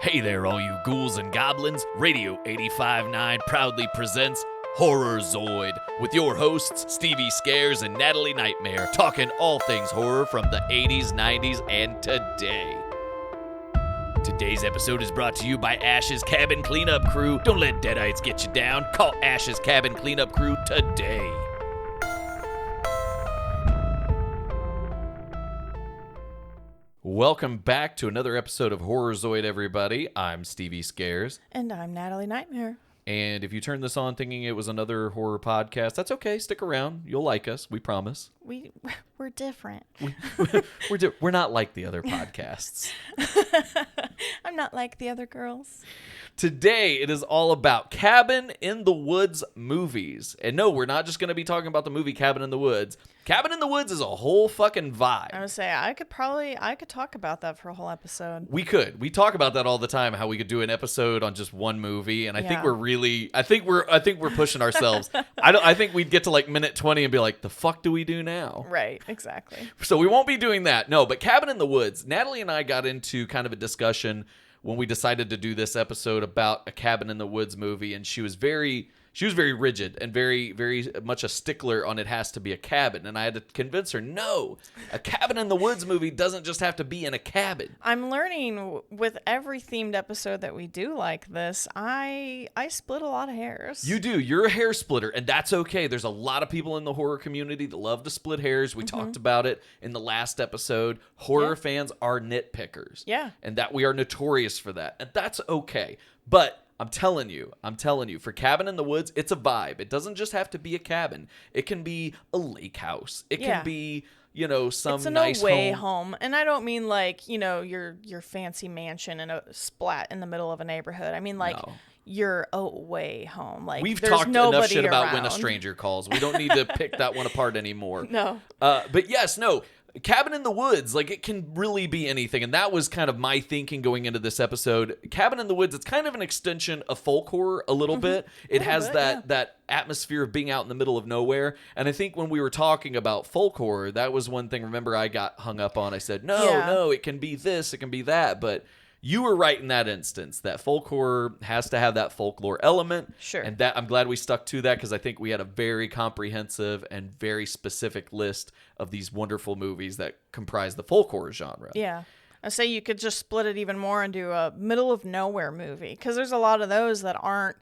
Hey there, all you ghouls and goblins. Radio 85.9 proudly presents Horror Zoid with your hosts, Stevie Scares and Natalie Nightmare, talking all things horror from the 80s, 90s, and today. Today's episode is brought to you by Ash's Cabin Cleanup Crew. Don't let deadites get you down. Call Ash's Cabin Cleanup Crew today. Welcome back to another episode of Horror Zoid, everybody. I'm Stevie Scares. And I'm Natalie Nightmare. And if you turned this on thinking it was another horror podcast, that's okay. Stick around. You'll like us. We promise. We're different. We're not like the other podcasts. I'm not like the other girls. Today, it is all about Cabin in the Woods movies. And no, we're not just going to be talking about the movie Cabin in the Woods. Cabin in the Woods is a whole fucking vibe. I would say I could talk about that for a whole episode. We could. We talk about that all the time, how we could do an episode on just one movie. And I think we're pushing ourselves. I think we'd get to like minute 20 and be like, the fuck do we do now? Right, exactly. So we won't be doing that. No, but Cabin in the Woods. Natalie and I got into kind of a discussion when we decided to do this episode about a Cabin in the Woods movie, and she was very rigid and very, very much a stickler on it has to be a cabin. And I had to convince her, no, a Cabin in the Woods movie doesn't just have to be in a cabin. I'm learning with every themed episode that we do like this, I split a lot of hairs. You do. You're a hair splitter, and that's okay. There's a lot of people in the horror community that love to split hairs. We talked about it in the last episode. Horror fans are nitpickers. Yeah. And that we are notorious for that. And that's okay. But I'm telling you, for Cabin in the Woods, it's a vibe. It doesn't just have to be a cabin. It can be a lake house. It can be, some it's an nice away home. And I don't mean like, your fancy mansion in a splat in the middle of a neighborhood. I mean like your away home. Like we've there's talked enough shit around. about When a Stranger Calls. We don't need to pick that one apart anymore. No. But yes, no. Cabin in the Woods, like it can really be anything. And that was kind of my thinking going into this episode. Cabin in the Woods, it's kind of an extension of folk horror a little bit. It has that atmosphere of being out in the middle of nowhere. And I think when we were talking about folk horror, that was one thing, remember, I got hung up on. I said, no, it can be this, it can be that. But you were right in that instance, that folk horror has to have that folklore element. Sure. And that I'm glad we stuck to that because I think we had a very comprehensive and very specific list of these wonderful movies that comprise the folk horror genre. Yeah. I say you could just split it even more and do a middle of nowhere movie because there's a lot of those that aren't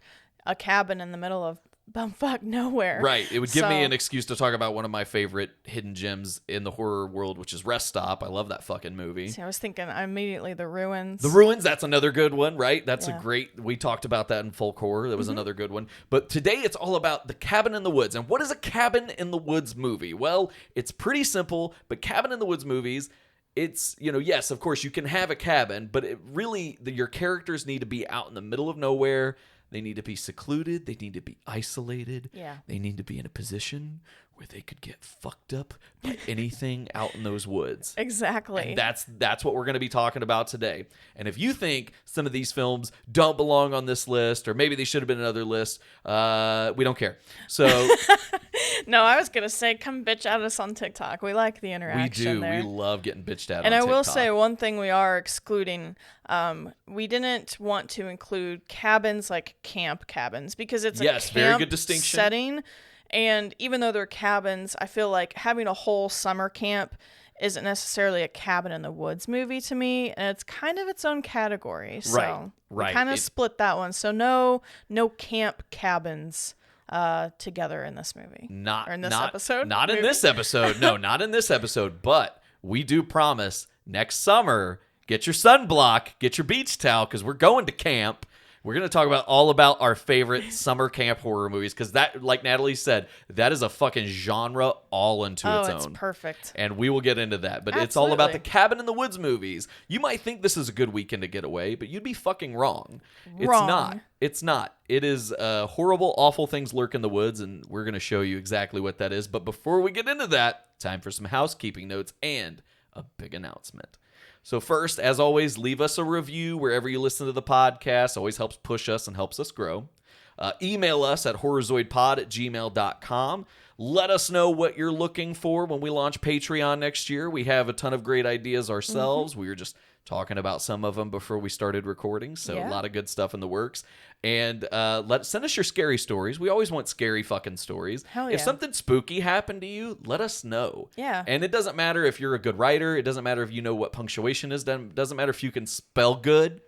a cabin in the middle of bumfuck nowhere. Right. It would give me an excuse to talk about one of my favorite hidden gems in the horror world, which is Rest Stop. I love that fucking movie. See, I was thinking immediately The Ruins. The Ruins, that's another good one, right? That's a great, we talked about that in folk horror. That was another good one. But today it's all about the Cabin in the Woods. And what is a Cabin in the Woods movie? Well, it's pretty simple, but Cabin in the Woods movies, it's, yes, of course you can have a cabin, but it really, your characters need to be out in the middle of nowhere. They need to be secluded. They need to be isolated. Yeah. They need to be in a position where they could get fucked up by anything out in those woods. Exactly. And that's what we're going to be talking about today. And if you think some of these films don't belong on this list, or maybe they should have been another list, we don't care. So no, I was going to say, come bitch at us on TikTok. We like the interaction. We do. there. We love getting bitched at and on I will TikTok. say one thing we are excluding. We didn't want to include cabins like camp cabins because it's a camp very good distinction. setting. And even though they're cabins, I feel like having a whole summer camp isn't necessarily a Cabin in the Woods movie to me, and it's kind of its own category. So right. We kind of split that one. So no camp cabins together in this movie. Episode. Not maybe? in this episode. No, not in this episode. But we do promise next summer, get your sunblock, get your beach towel, because we're going to camp. We're going to talk about all about our favorite summer camp horror movies because that, like Natalie said, that is a fucking genre all into its own. Oh, it's perfect. And we will get into that. But Absolutely. It's all about the Cabin in the Woods movies. You might think this is a good weekend to get away, but you'd be fucking wrong. It's not. It's not. It is horrible, awful things lurk in the woods, and we're going to show you exactly what that is. But before we get into that, time for some housekeeping notes and a big announcement. So first, as always, leave us a review wherever you listen to the podcast. Always helps push us and helps us grow. Email us at horrorzoidpod@gmail.com. Let us know what you're looking for when we launch Patreon next year. We have a ton of great ideas ourselves. We were just talking about some of them before we started recording, so a lot of good stuff in the works. And send us your scary stories. We always want scary fucking stories. Hell yeah. If something spooky happened to you, let us know. Yeah. And it doesn't matter if you're a good writer. It doesn't matter if you know what punctuation is. It doesn't matter if you can spell good.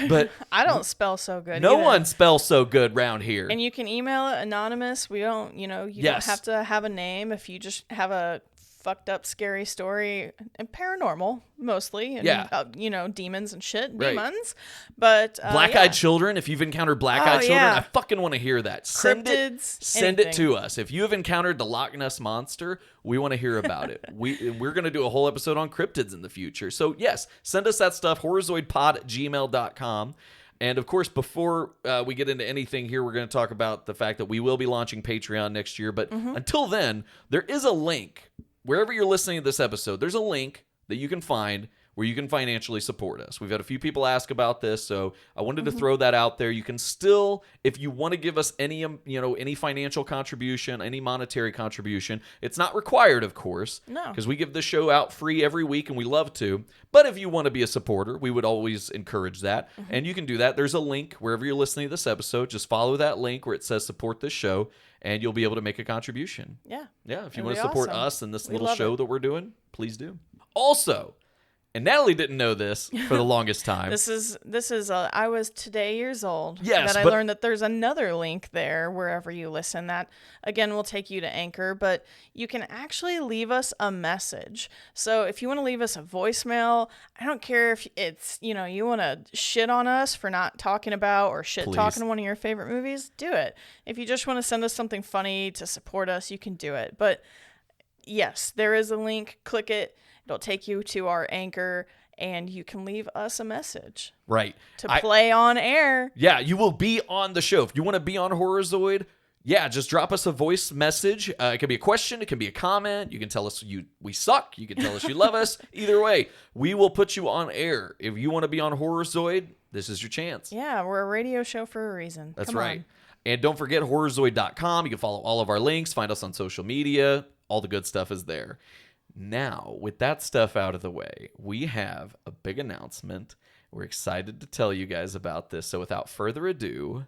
But I don't spell so good. No either. one spells so good round here. And you can email it anonymous. We don't, you don't have to have a name if you just have a fucked up scary story, and paranormal mostly, and demons and shit, demons. But black-eyed children, if you've encountered black-eyed children, I fucking want to hear that. Send it to us. If you have encountered the Loch Ness monster, we want to hear about it. We're going to do a whole episode on cryptids in the future. So yes, send us that stuff, horrorzoidpod@gmail.com. And of course, before we get into anything here, we're going to talk about the fact that we will be launching Patreon next year. But until then, there is a link. Wherever you're listening to this episode, there's a link that you can find where you can financially support us. We've had a few people ask about this, so I wanted to throw that out there. You can still, if you want to give us any financial contribution, any monetary contribution, it's not required, of course, because we give this show out free every week, and we love to. But if you want to be a supporter, we would always encourage that, and you can do that. There's a link wherever you're listening to this episode. Just follow that link where it says support this show, and you'll be able to make a contribution. Yeah. If you want to support us and this little show that we're doing, please do. Also, and Natalie didn't know this for the longest time. This is I was today years old. Yes, I learned that there's another link there wherever you listen that again will take you to Anchor, but you can actually leave us a message. So if you want to leave us a voicemail, I don't care if it's, you want to shit on us for not talking about or talking one of your favorite movies, do it. If you just want to send us something funny to support us, you can do it. But yes, there is a link. Click it. It'll take you to our Anchor, and you can leave us a message. Right. To play on air. Yeah, you will be on the show. If you want to be on Horrorzoid, just drop us a voice message. It can be a question. It can be a comment. You can tell us we suck. You can tell us you love us. Either way, we will put you on air. If you want to be on Horrorzoid, this is your chance. Yeah, we're a radio show for a reason. That's right. And don't forget horrorzoid.com. You can follow all of our links, find us on social media. All the good stuff is there. Now, with that stuff out of the way, we have a big announcement. We're excited to tell you guys about this. So without further ado,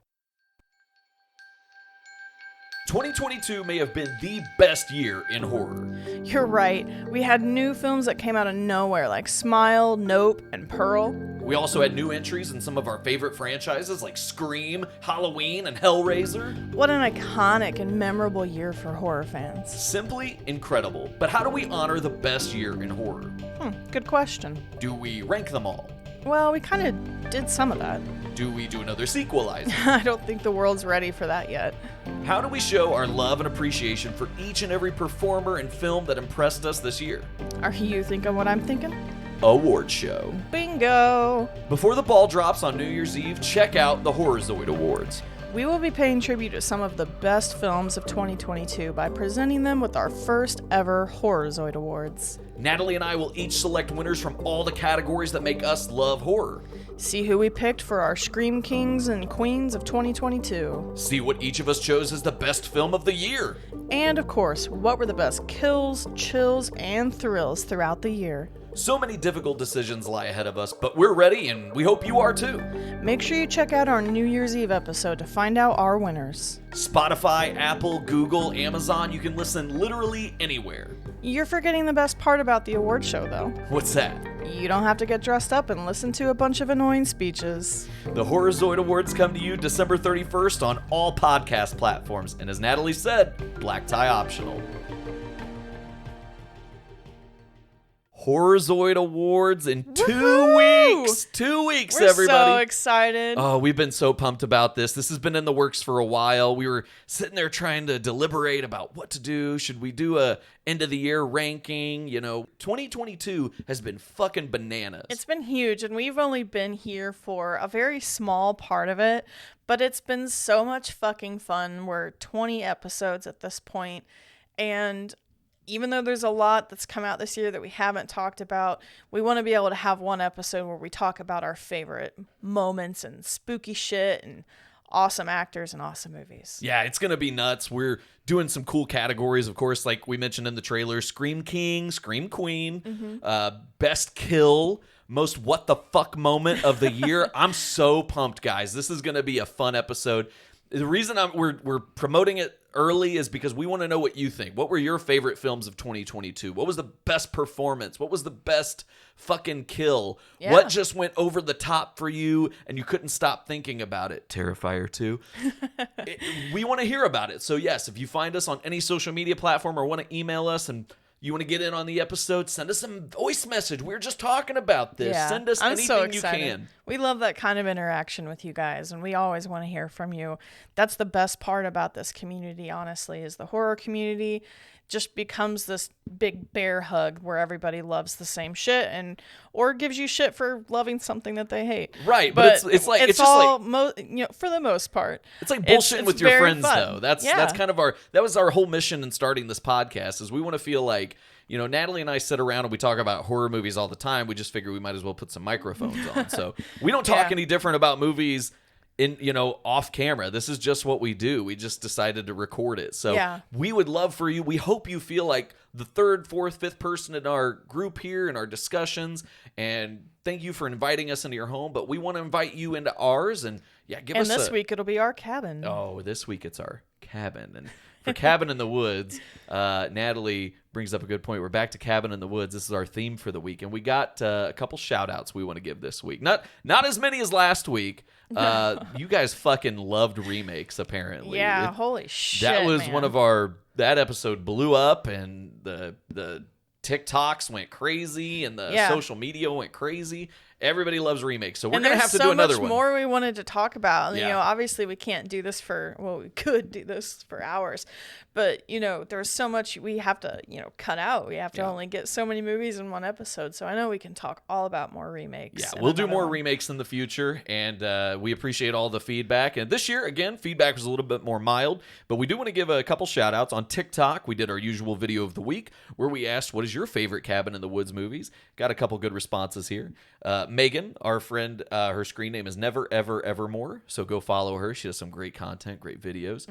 2022 may have been the best year in horror. You're right. We had new films that came out of nowhere, like Smile, Nope, and Pearl. We also had new entries in some of our favorite franchises like Scream, Halloween, and Hellraiser. What an iconic and memorable year for horror fans. Simply incredible. But how do we honor the best year in horror? Good question. Do we rank them all? Well, we kind of did some of that. Do we do another sequelizer? I don't think the world's ready for that yet. How do we show our love and appreciation for each and every performer and film that impressed us this year? Are you thinking what I'm thinking? Award show. Bingo! Before the ball drops on New Year's Eve, check out the Horrorzoid Awards. We will be paying tribute to some of the best films of 2022 by presenting them with our first ever Horrorzoid Awards. Natalie and I will each select winners from all the categories that make us love horror. See who we picked for our Scream Kings and Queens of 2022. See what each of us chose as the best film of the year. And of course, what were the best kills, chills, and thrills throughout the year. So many difficult decisions lie ahead of us, but we're ready and we hope you are too. Make sure you check out our New Year's Eve episode to find out our winners. Spotify, Apple, Google, Amazon, you can listen literally anywhere. You're forgetting the best part about the award show, though. What's that? You don't have to get dressed up and listen to a bunch of annoying speeches. The Horrorzoid Awards come to you December 31st on all podcast platforms, and as Natalie said, black tie optional. Horrorzoid Awards in 2 weeks. 2 weeks, We're everybody. So excited. Oh, we've been so pumped about this. This has been in the works for a while. We were sitting there trying to deliberate about what to do. Should we do a end of the year ranking? 2022 has been fucking bananas. It's been huge, and we've only been here for a very small part of it, but it's been so much fucking fun. We're 20 episodes at this point, and even though there's a lot that's come out this year that we haven't talked about, we want to be able to have one episode where we talk about our favorite moments and spooky shit and awesome actors and awesome movies. Yeah, it's going to be nuts. We're doing some cool categories, of course, like we mentioned in the trailer, Scream King, Scream Queen, Best Kill, most what the fuck moment of the year. I'm so pumped, guys. This is going to be a fun episode. The reason we're promoting it early is because we want to know what you think. What were your favorite films of 2022? What was the best performance? What was the best fucking kill? Yeah. What just went over the top for you and you couldn't stop thinking about it? Terrifier 2. We want to hear about it. So yes, if you find us on any social media platform or want to email us and you want to get in on the episode, send us a voice message. We were just talking about this. Yeah, Send us I'm anything so you excited. can. We love that kind of interaction with you guys, and we always want to hear from you. That's the best part about this community, honestly, is the horror community just becomes this big bear hug where everybody loves the same shit or gives you shit for loving something that they hate. Right, but it's like it's just all like for the most part. It's like bullshitting with your friends, fun. though. That's kind of that was our whole mission in starting this podcast, is we want to feel like, Natalie and I sit around and we talk about horror movies all the time. We just figure we might as well put some microphones on. So we don't talk any different about movies off camera. This is just what we do. We just decided to record it. So we would love for you. We hope you feel like the third, fourth, fifth person in our group here in our discussions. And thank you for inviting us into your home. But we want to invite you into ours. And this week it'll be our cabin. Oh, this week it's our cabin. And for Cabin in the Woods, Natalie brings up a good point. We're back to Cabin in the Woods. This is our theme for the week. And we got a couple shout outs we want to give this week. Not as many as last week. You guys fucking loved remakes, apparently. Yeah, holy shit. That was man. one of that episode blew up, and the TikToks went crazy, and the social media went crazy. Everybody loves remakes, so we're going to have to do another one. There's so much more we wanted to talk about. Yeah. Obviously we can't do this we could do this for hours, but there's so much we have to, cut out. We have to only get so many movies in one episode. So I know we can talk all about more remakes. Yeah, we'll do more remakes in the future, and we appreciate all the feedback. And this year, again, feedback was a little bit more mild, but we do want to give a couple shout outs. On TikTok, we did our usual video of the week where we asked, what is your favorite Cabin in the Woods movies? Got a couple good responses here. Megan, our friend, her screen name is Never Ever Evermore, so go follow her. She does some great content, great videos.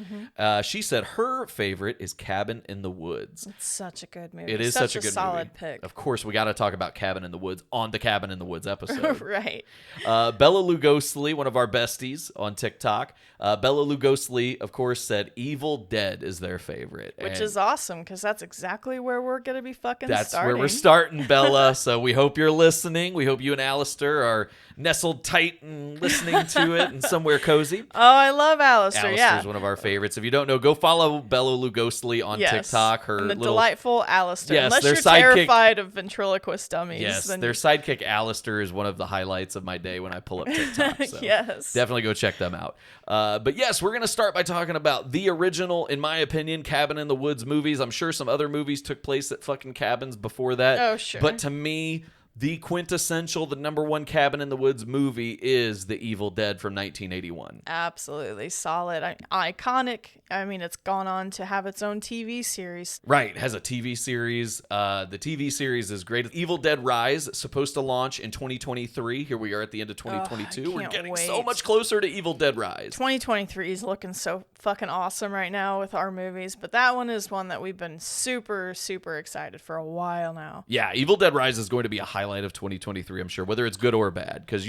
She said her favorite is Cabin in the Woods. It's such a good movie. It is such a good solid movie. pick. Of course, we got to talk about Cabin in the Woods on the Cabin in the Woods episode. Right. Bella Lugosly, one of our besties on TikTok. Bella Lugosly, of course, said Evil Dead is their favorite. Which is awesome, because that's exactly where we're going to be starting. That's where we're starting, Bella. So we hope you're listening. We hope you and Alistair are nestled tight and listening to it and somewhere cozy. Oh, I love Alistair. Alistair's one of our favorites. If you don't know, go follow Bella Lugosly on TikTok. And the delightful Alistair. Yes, unless their you're sidekick, terrified of ventriloquist dummies. Yes, then their sidekick Alistair is one of the highlights of my day when I pull up TikTok. So yes. Definitely go check them out. But yes, we're going to start by talking about the original, in my opinion, Cabin in the Woods movies. I'm sure some other movies took place at fucking cabins before that. Oh, sure. But to me, the quintessential, the number one Cabin in the Woods movie is The Evil Dead from 1981. Absolutely solid. Iconic. I mean, it's gone on to have its own TV series. Right. It has a TV series. The TV series is great. Evil Dead Rise, supposed to launch in 2023. Here we are at the end of 2022. We're getting so much closer to Evil Dead Rise. 2023 is looking so fucking awesome right now with our movies, but that one is one that we've been super, super excited for a while now. Yeah, Evil Dead Rise is going to be a highlight of 2023, I'm sure, whether it's good or bad, because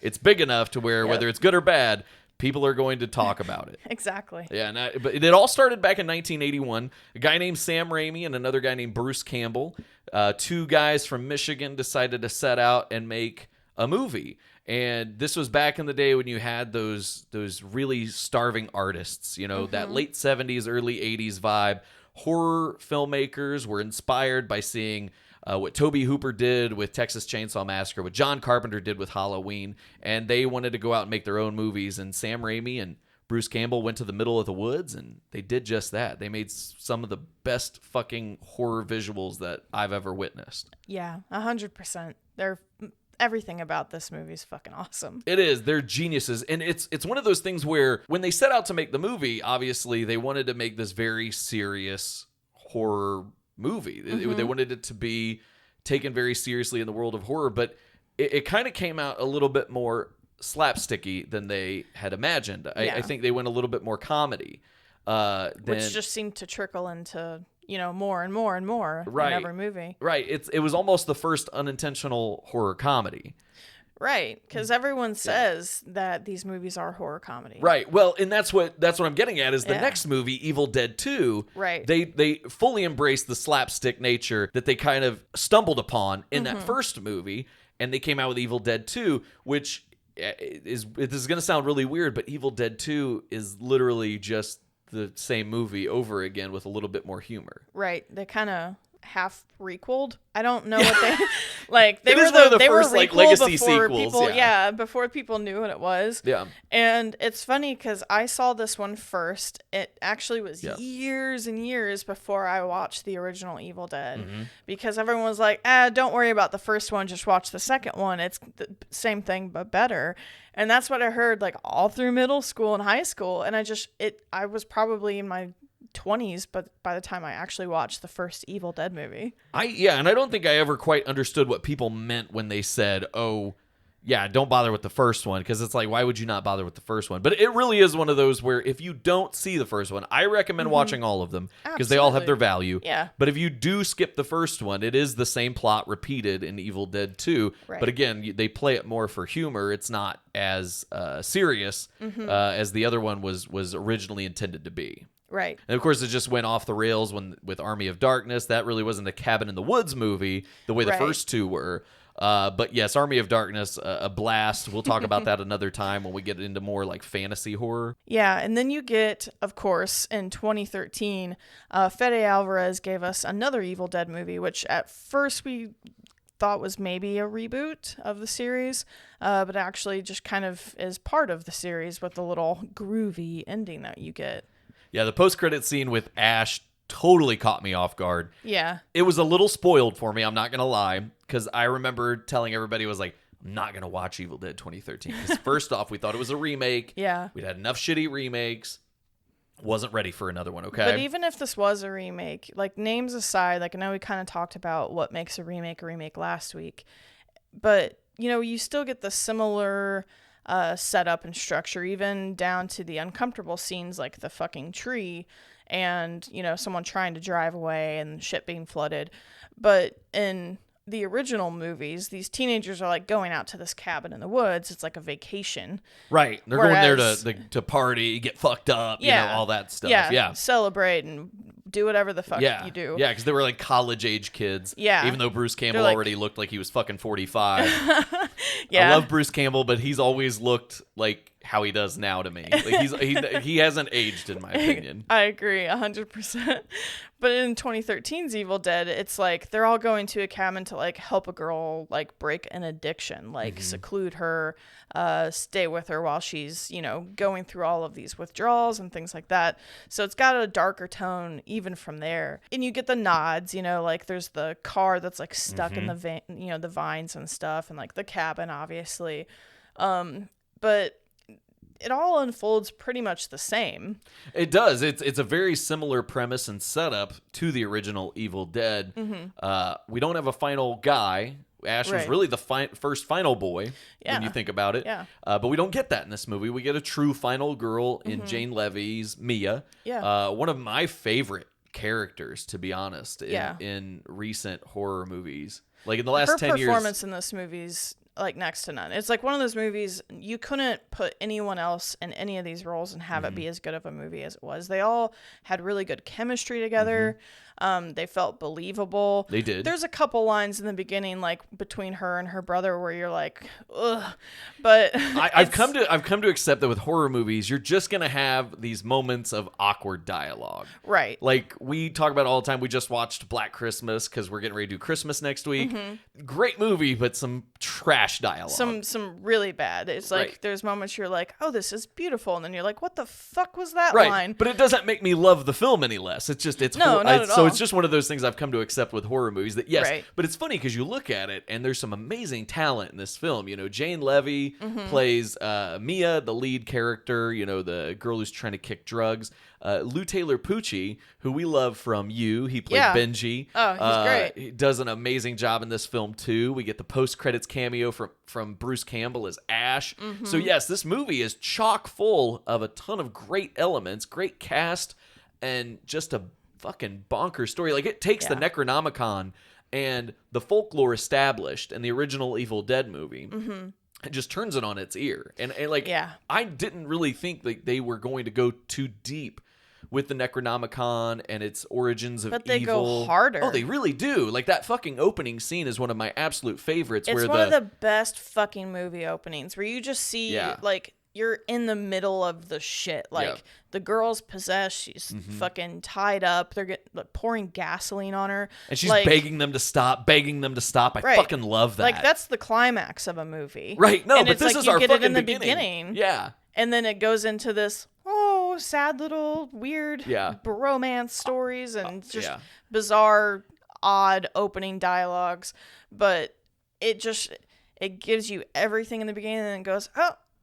it's big enough to where whether it's good or bad, people are going to talk about it. Exactly. Yeah, but it all started back in 1981. A guy named Sam Raimi and another guy named Bruce Campbell, two guys from Michigan, decided to set out and make a movie. And this was back in the day when you had those really starving artists, that late 70s, early 80s vibe. Horror filmmakers were inspired by seeing what Tobe Hooper did with Texas Chainsaw Massacre, what John Carpenter did with Halloween, and they wanted to go out and make their own movies. And Sam Raimi and Bruce Campbell went to the middle of the woods, and they did just that. They made some of the best fucking horror visuals that I've ever witnessed. Yeah, 100%. Everything about this movie is fucking awesome. It is. They're geniuses. And it's one of those things where when they set out to make the movie, obviously they wanted to make this very serious horror movie. They wanted it to be taken very seriously in the world of horror, but it kind of came out a little bit more slapsticky than they had imagined. I think they went a little bit more comedy. Which just seemed to trickle into, more and more and more in every movie. Right. It was almost the first unintentional horror comedy. Right, because everyone says that these movies are horror comedy. Right. Well, and that's what I'm getting at is the next movie, Evil Dead 2. Right. They fully embrace the slapstick nature that they kind of stumbled upon in that first movie, and they came out with Evil Dead 2, which this is going to sound really weird, but Evil Dead 2 is literally just the same movie over again with a little bit more humor. Right. They kind of half requeled. I don't know what they like. They it were is one of the they first were like legacy before sequels. people, before people knew what it was. Yeah. And it's funny because I saw this one first. It actually was years and years before I watched the original Evil Dead, because everyone was like, don't worry about the first one, just watch the second one. It's the same thing but better. And that's what I heard like all through middle school and high school. And I was probably in my 20s, but by the time I actually watched the first Evil Dead movie. And I don't think I ever quite understood what people meant when they said, don't bother with the first one, because it's like, why would you not bother with the first one? But it really is one of those where if you don't see the first one, I recommend watching all of them, because they all have their value. Yeah. But if you do skip the first one, it is the same plot repeated in Evil Dead 2. Right. But again, they play it more for humor. It's not as serious as the other one was originally intended to be. Right. And of course, it just went off the rails with Army of Darkness. That really wasn't a Cabin in the Woods movie the way the first two were. But yes, Army of Darkness, a blast. We'll talk about that another time when we get into more like fantasy horror. Yeah, and then you get, of course, in 2013, Fede Alvarez gave us another Evil Dead movie, which at first we thought was maybe a reboot of the series, but actually just kind of is part of the series with the little groovy ending that you get. Yeah, the post-credit scene with Ash totally caught me off guard. Yeah. It was a little spoiled for me, I'm not going to lie, because I remember telling everybody, was like, I'm not going to watch Evil Dead 2013. Because first off, we thought it was a remake. Yeah. We'd had enough shitty remakes. Wasn't ready for another one, okay? But even if this was a remake, like names aside, like I know we kind of talked about what makes a remake last week, but, you still get the similar setup and structure, even down to the uncomfortable scenes like the fucking tree and someone trying to drive away and shit being flooded. But in the original movies, these teenagers are like going out to this cabin in the woods. It's like a vacation, right? They're going there to party, get fucked up, all that stuff. Yeah, celebrate and do whatever the fuck you do. Yeah, because they were like college age kids. Yeah, even though Bruce Campbell already looked like he was fucking 45. Yeah, I love Bruce Campbell, but he's always looked like how he does now to me. Like he hasn't aged, in my opinion. I agree 100%. But in 2013's Evil Dead, it's like they're all going to a cabin to like help a girl like break an addiction, like seclude her, stay with her while she's going through all of these withdrawals and things like that. So it's got a darker tone even from there, and you get the nods. Like there's the car that's like stuck in the the vines and stuff, and like the cabin obviously, but it all unfolds pretty much the same. It does. It's a very similar premise and setup to the original Evil Dead. We don't have a final guy. Ash was really the first final boy when you think about it. Yeah. But we don't get that in this movie. We get a true final girl in Jane Levy's Mia. Yeah. One of my favorite characters, to be honest, in recent horror movies. Like in the last 10 years. Her performance in this movie's like next to none. It's like one of those movies you couldn't put anyone else in any of these roles and have it be as good of a movie as it was. They all had really good chemistry together. They felt believable. They did. There's a couple lines in the beginning, like between her and her brother, where you're like, ugh. But I've come to accept that with horror movies, you're just gonna have these moments of awkward dialogue. Right. Like we talk about all the time. We just watched Black Christmas because we're getting ready to do Christmas next week. Great movie, but some trash dialogue. Some really bad. It's like there's moments you're like, oh, this is beautiful, and then you're like, what the fuck was that line? But it doesn't make me love the film any less. It's just not at all. So it's just one of those things I've come to accept with horror movies that but it's funny because you look at it and there's some amazing talent in this film. Jane Levy plays Mia, the lead character, the girl who's trying to kick drugs. Lou Taylor Pucci, who we love from You, he played Benji. Oh, he's great. He does an amazing job in this film too. We get the post-credits cameo from Bruce Campbell as Ash. So yes, this movie is chock full of a ton of great elements, great cast, and just a fucking bonkers story. Like, it takes the Necronomicon and the folklore established in the original Evil Dead movie. It just turns it on its ear. And like, I didn't really think that they were going to go too deep with the Necronomicon and its origins of evil. But they go harder. Oh, they really do. Like, that fucking opening scene is one of my absolute favorites. It's one of the best fucking movie openings where you just see, like, you're in the middle of the shit. Like, the girl's possessed. She's fucking tied up. They're pouring gasoline on her. And she's begging them to stop, I fucking love that. Like, that's the climax of a movie. Right. No, and but this is our fucking beginning. Yeah. And then it goes into this, sad little weird romance stories and just bizarre, odd opening dialogues. But it gives you everything in the beginning and then goes,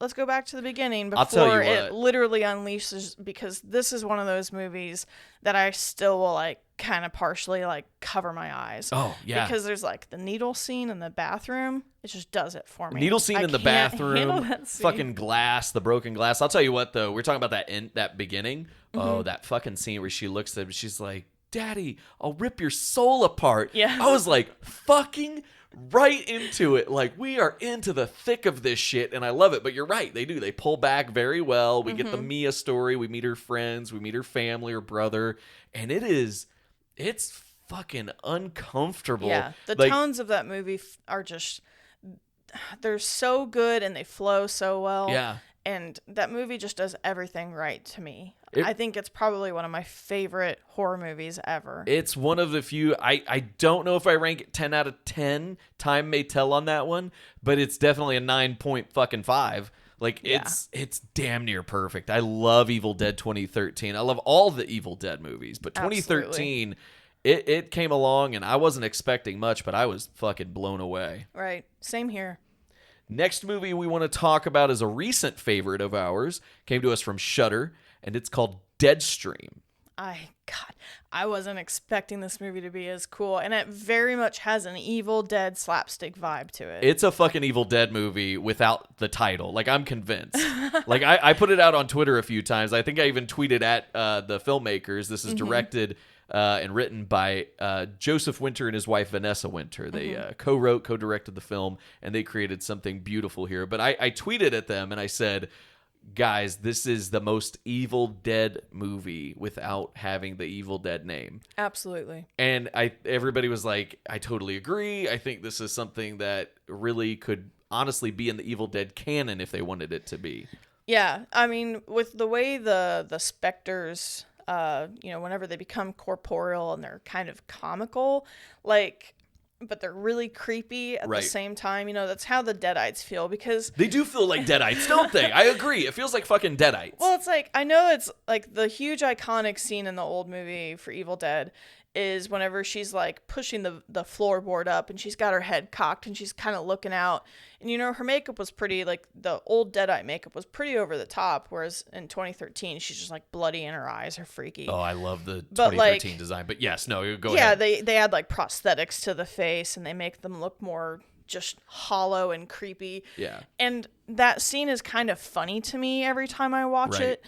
let's go back to the beginning before it literally unleashes, because this is one of those movies that I still will, like, kind of partially, like, cover my eyes. Oh, yeah. Because there's, like, the needle scene in the bathroom. It just does it for me. Needle scene in the bathroom, fucking glass, the broken glass. I'll tell you what, though, we're talking about that beginning. Oh, that fucking scene where she looks at him, she's like, Daddy, I'll rip your soul apart. Yeah. I was like, fucking right into it. Like, we are into the thick of this shit, and I love it. But you're right, they do. They pull back very well. We get the Mia story. We meet her friends. We meet her family, her brother, and it's fucking uncomfortable. Yeah, the tones of that movie are just, they're so good and they flow so well. Yeah. And that movie just does everything right to me. I think it's probably one of my favorite horror movies ever. It's one of the few, I don't know if I rank it 10 out of 10. Time may tell on that one, but it's definitely a 9.5. Like, it's damn near perfect. I love Evil Dead 2013. I love all the Evil Dead movies, but 2013, it came along and I wasn't expecting much, but I was fucking blown away. Right. Same here. Next movie we want to talk about is a recent favorite of ours. Came to us from Shudder, and it's called Deadstream. I wasn't expecting this movie to be as cool, and it very much has an Evil Dead slapstick vibe to it. It's a fucking Evil Dead movie without the title. Like, I'm convinced. Like, I put it out on Twitter a few times. I think I even tweeted at the filmmakers. This is directed and written by Joseph Winter and his wife Vanessa Winter. They co-wrote, co-directed the film, and they created something beautiful here. But I tweeted at them and I said, guys, this is the most Evil Dead movie without having the Evil Dead name. Absolutely. And everybody was like, I totally agree. I think this is something that really could honestly be in the Evil Dead canon if they wanted it to be. Yeah, I mean, with the way the specters, whenever they become corporeal and they're kind of comical, like, but they're really creepy at the same time. You know, that's how the Deadites feel, because they do feel like Deadites, don't they? I agree. It feels like fucking Deadites. Well, it's like, I know it's like the huge iconic scene in the old movie for Evil Dead is whenever she's like pushing the floorboard up and she's got her head cocked and she's kind of looking out, and you know, her makeup was pretty, like the old Deadite makeup was pretty over the top, whereas in 2013 she's just like bloody and her eyes are freaky. Oh, I love the 2013 design, but yes, no, go ahead. Yeah, they add like prosthetics to the face and they make them look more just hollow and creepy. Yeah. And that scene is kind of funny to me every time I watch it,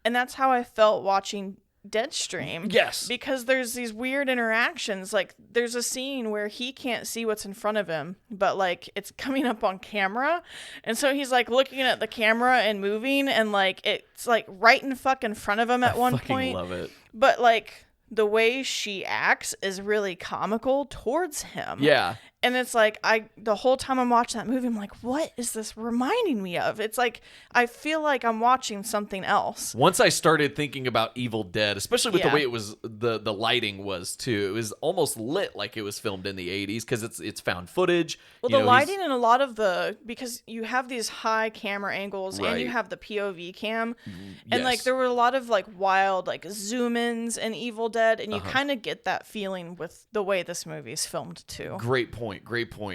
and that's how I felt watching Deadstream. Yes. Because there's these weird interactions. Like, there's a scene where he can't see what's in front of him, but like it's coming up on camera. And so he's like looking at the camera and moving, and like it's like right in fucking front of him at one point. I love it. But like the way she acts is really comical towards him. Yeah. And it's like, the whole time I'm watching that movie, I'm like, what is this reminding me of? It's like, I feel like I'm watching something else. Once I started thinking about Evil Dead, especially with the way it was, the lighting was too, it was almost lit like it was filmed in the 80s because it's found footage. Well, the lighting and a lot of because you have these high camera angles and you have the POV cam. And like, there were a lot of like wild, like zoom ins in Evil Dead. And you kind of get that feeling with the way this movie is filmed too. Great point.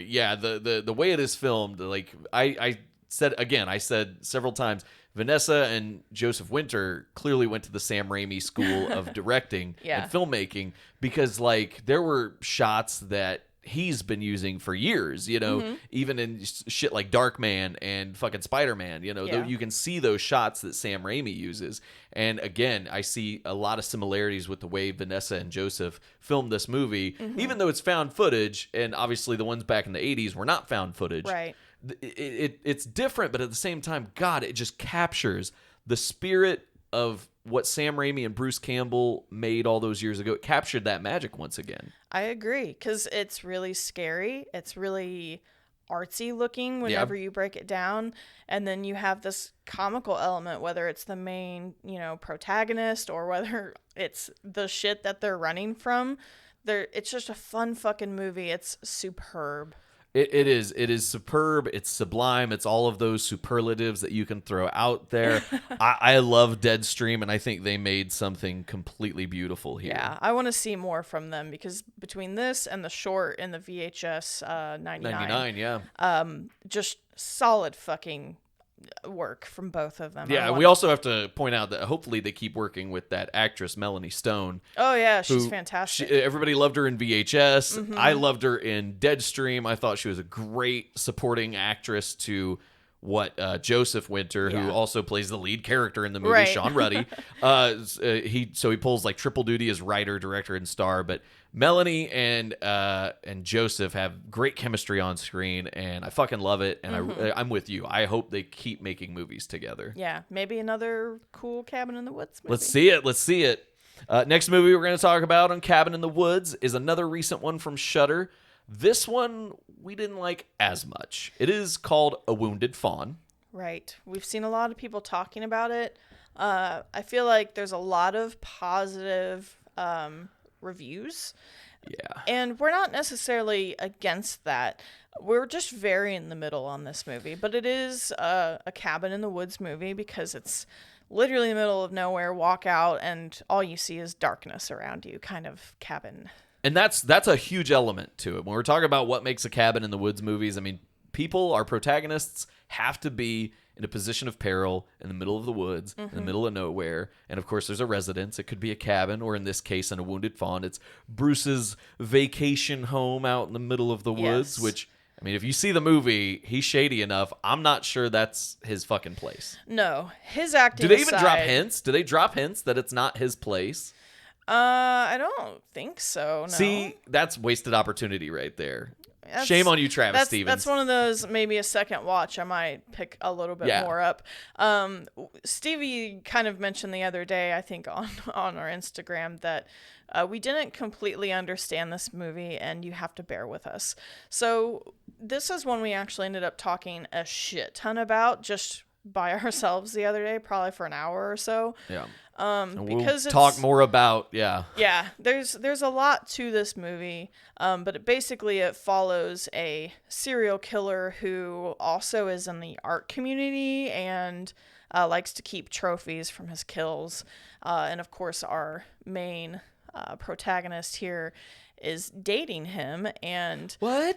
Yeah, the way it is filmed, like I said several times, Vanessa and Joseph Winter clearly went to the Sam Raimi school of directing and filmmaking, because like there were shots that he's been using for years, even in shit like Darkman and fucking Spider-Man, you can see those shots that Sam Raimi uses. And again, I see a lot of similarities with the way Vanessa and Joseph filmed this movie, even though it's found footage, and obviously the ones back in the 80s were not found footage. Right. It's different, but at the same time, God, it just captures the spirit of what Sam Raimi and Bruce Campbell made all those years ago. It captured that magic once again. I agree, because it's really scary. It's really artsy looking whenever you break it down. And then you have this comical element, whether it's the main, protagonist or whether it's the shit that they're running from. It's just a fun fucking movie. It's superb. It is superb. It's sublime. It's all of those superlatives that you can throw out there. I love Deadstream, and I think they made something completely beautiful here. Yeah, I want to see more from them, because between this and the short and the VHS 99, just solid fucking work from both of them. Yeah, we also have to point out that hopefully they keep working with that actress Melanie Stone. Oh yeah, she's fantastic. Everybody loved her in VHS. I loved her in Deadstream. I thought she was a great supporting actress to what Joseph Winter, who also plays the lead character in the movie, Sean Ruddy. He pulls like triple duty as writer, director, and star. But Melanie and Joseph have great chemistry on screen, and I fucking love it. And I'm with you. I hope they keep making movies together. Yeah, maybe another cool Cabin in the Woods movie. Let's see it. Next movie we're going to talk about on Cabin in the Woods is another recent one from Shudder. This one we didn't like as much. It is called A Wounded Fawn. Right. We've seen a lot of people talking about it. I feel like there's a lot of positive reviews. Yeah. And we're not necessarily against that. We're just very in the middle on this movie. But it is a Cabin in the Woods movie, because it's literally in the middle of nowhere, walk out, and all you see is darkness around you, kind of cabin. And that's a huge element to it. When we're talking about what makes a Cabin in the Woods movies, I mean, our protagonists have to be in a position of peril in the middle of the woods, in the middle of nowhere. And of course, there's a residence. It could be a cabin, or in this case, in A Wounded Fawn, it's Bruce's vacation home out in the middle of the woods, which, I mean, if you see the movie, he's shady enough. I'm not sure that's his fucking place. No, his acting Do they even drop hints? Do they drop hints that it's not his place? I don't think so. No. See, that's wasted opportunity right there. Shame on you, Travis Stevens. That's one of those, maybe a second watch, I might pick a little bit more up. Stevie kind of mentioned the other day, I think on our Instagram, that we didn't completely understand this movie, and you have to bear with us. So this is one we actually ended up talking a shit ton about just by ourselves the other day, probably for an hour or so. Yeah. Because we'll talk more about there's a lot to this movie, but it follows a serial killer who also is in the art community and likes to keep trophies from his kills, and of course our main protagonist here is dating him. And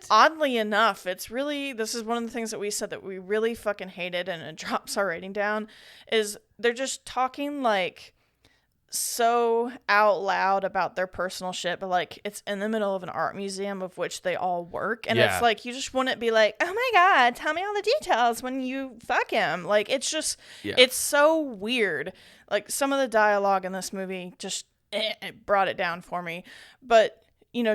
oddly enough, this is one of the things that we said that we really fucking hated, and it drops our rating down, is they're just talking like so out loud about their personal shit, but like it's in the middle of an art museum of which they all work, and it's like you just wouldn't be like, oh my god, tell me all the details when you fuck him. Like it's just it's so weird. Like some of the dialogue in this movie just it brought it down for me. But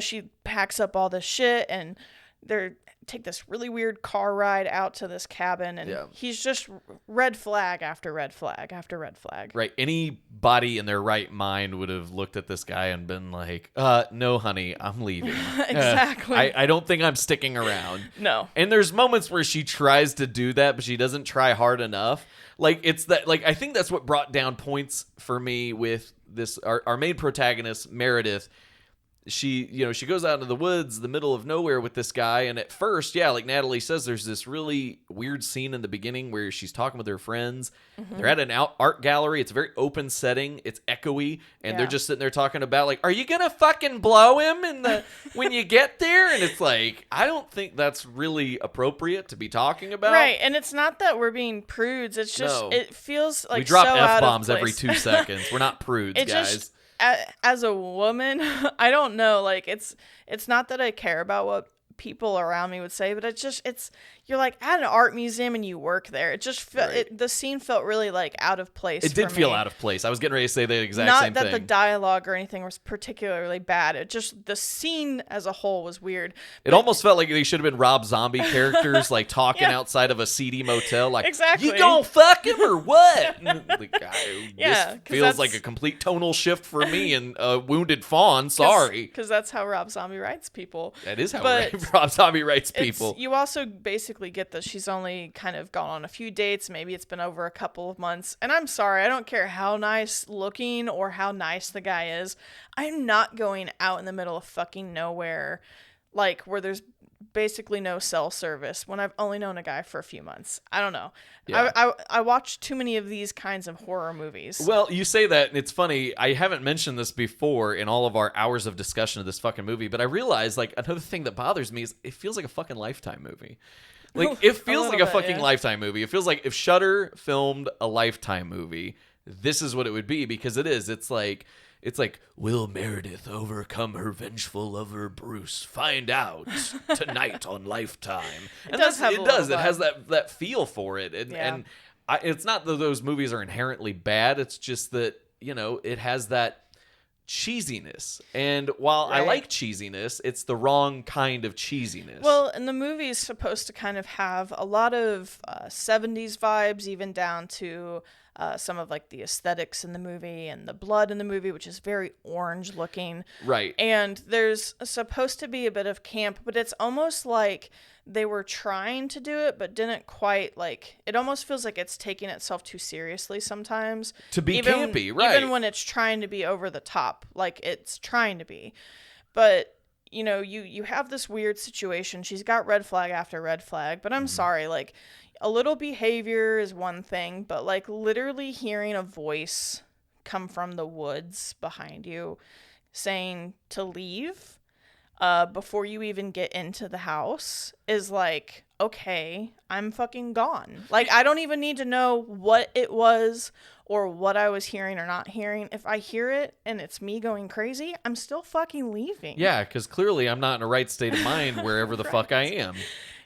she packs up all this shit, and they take this really weird car ride out to this cabin, and he's just red flag after red flag after red flag. Right. Anybody in their right mind would have looked at this guy and been like, no, honey, I'm leaving. Exactly. I don't think I'm sticking around. No. And there's moments where she tries to do that, but she doesn't try hard enough. Like, it's that, like, I think that's what brought down points for me with this, our main protagonist, Meredith. She goes out into the woods, the middle of nowhere with this guy. And at first, like Natalie says, there's this really weird scene in the beginning where she's talking with her friends. They're at an art gallery. It's a very open setting. It's echoey. And they're just sitting there talking about, like, are you going to fucking blow him when you get there? And it's like, I don't think that's really appropriate to be talking about. Right. And it's not that we're being prudes. It's just, it feels like we drop so F-bombs out of every place. 2 seconds. We're not prudes, guys. as a woman, I don't know. Like, it's not that I care about what people around me would say, but it's you're like at an art museum and you work there. It just the scene felt really like out of place. It did feel out of place. I was getting ready to say the exact same thing. Not that the dialogue or anything was particularly bad. It just, the scene as a whole was weird. It almost felt like they should have been Rob Zombie characters, like talking outside of a seedy motel, like, exactly. You gonna fuck him or what? This feels like a complete tonal shift for me and Wounded Fawn. Sorry, because that's how Rob Zombie writes people. That is how Rob Zombie writes people. You also basically get that she's only kind of gone on a few dates. Maybe it's been over a couple of months. And I'm sorry, I don't care how nice looking or how nice the guy is. I'm not going out in the middle of fucking nowhere, like where there's basically no cell service when I've only known a guy for a few months. I don't know. Yeah. I watch too many of these kinds of horror movies. Well, you say that, and it's funny. I haven't mentioned this before in all of our hours of discussion of this fucking movie, but I realized, like, another thing that bothers me is it feels like a fucking Lifetime movie. Like, it feels like a fucking Lifetime movie. It feels like if Shudder filmed a Lifetime movie, this is what it would be, because it is. It's like, will Meredith overcome her vengeful lover Bruce? Find out tonight on Lifetime. And it does. It has that feel for it. And it's not that those movies are inherently bad. It's just that, it has that cheesiness. And while I like cheesiness, it's the wrong kind of cheesiness. Well, and the movie is supposed to kind of have a lot of 70s vibes, even down to some of like the aesthetics in the movie and the blood in the movie, which is very orange looking. Right. And there's supposed to be a bit of camp, but it's almost like they were trying to do it, but didn't quite, like, it almost feels like it's taking itself too seriously sometimes. To be campy, right. Even when it's trying to be over the top, like it's trying to be. But, you have this weird situation. She's got red flag after red flag, but I'm sorry, like, a little behavior is one thing, but like literally hearing a voice come from the woods behind you saying to leave before you even get into the house is like, okay, I'm fucking gone. Like, I don't even need to know what it was or what I was hearing or not hearing. If I hear it and it's me going crazy, I'm still fucking leaving. Yeah, because clearly I'm not in a right state of mind wherever the fuck I am.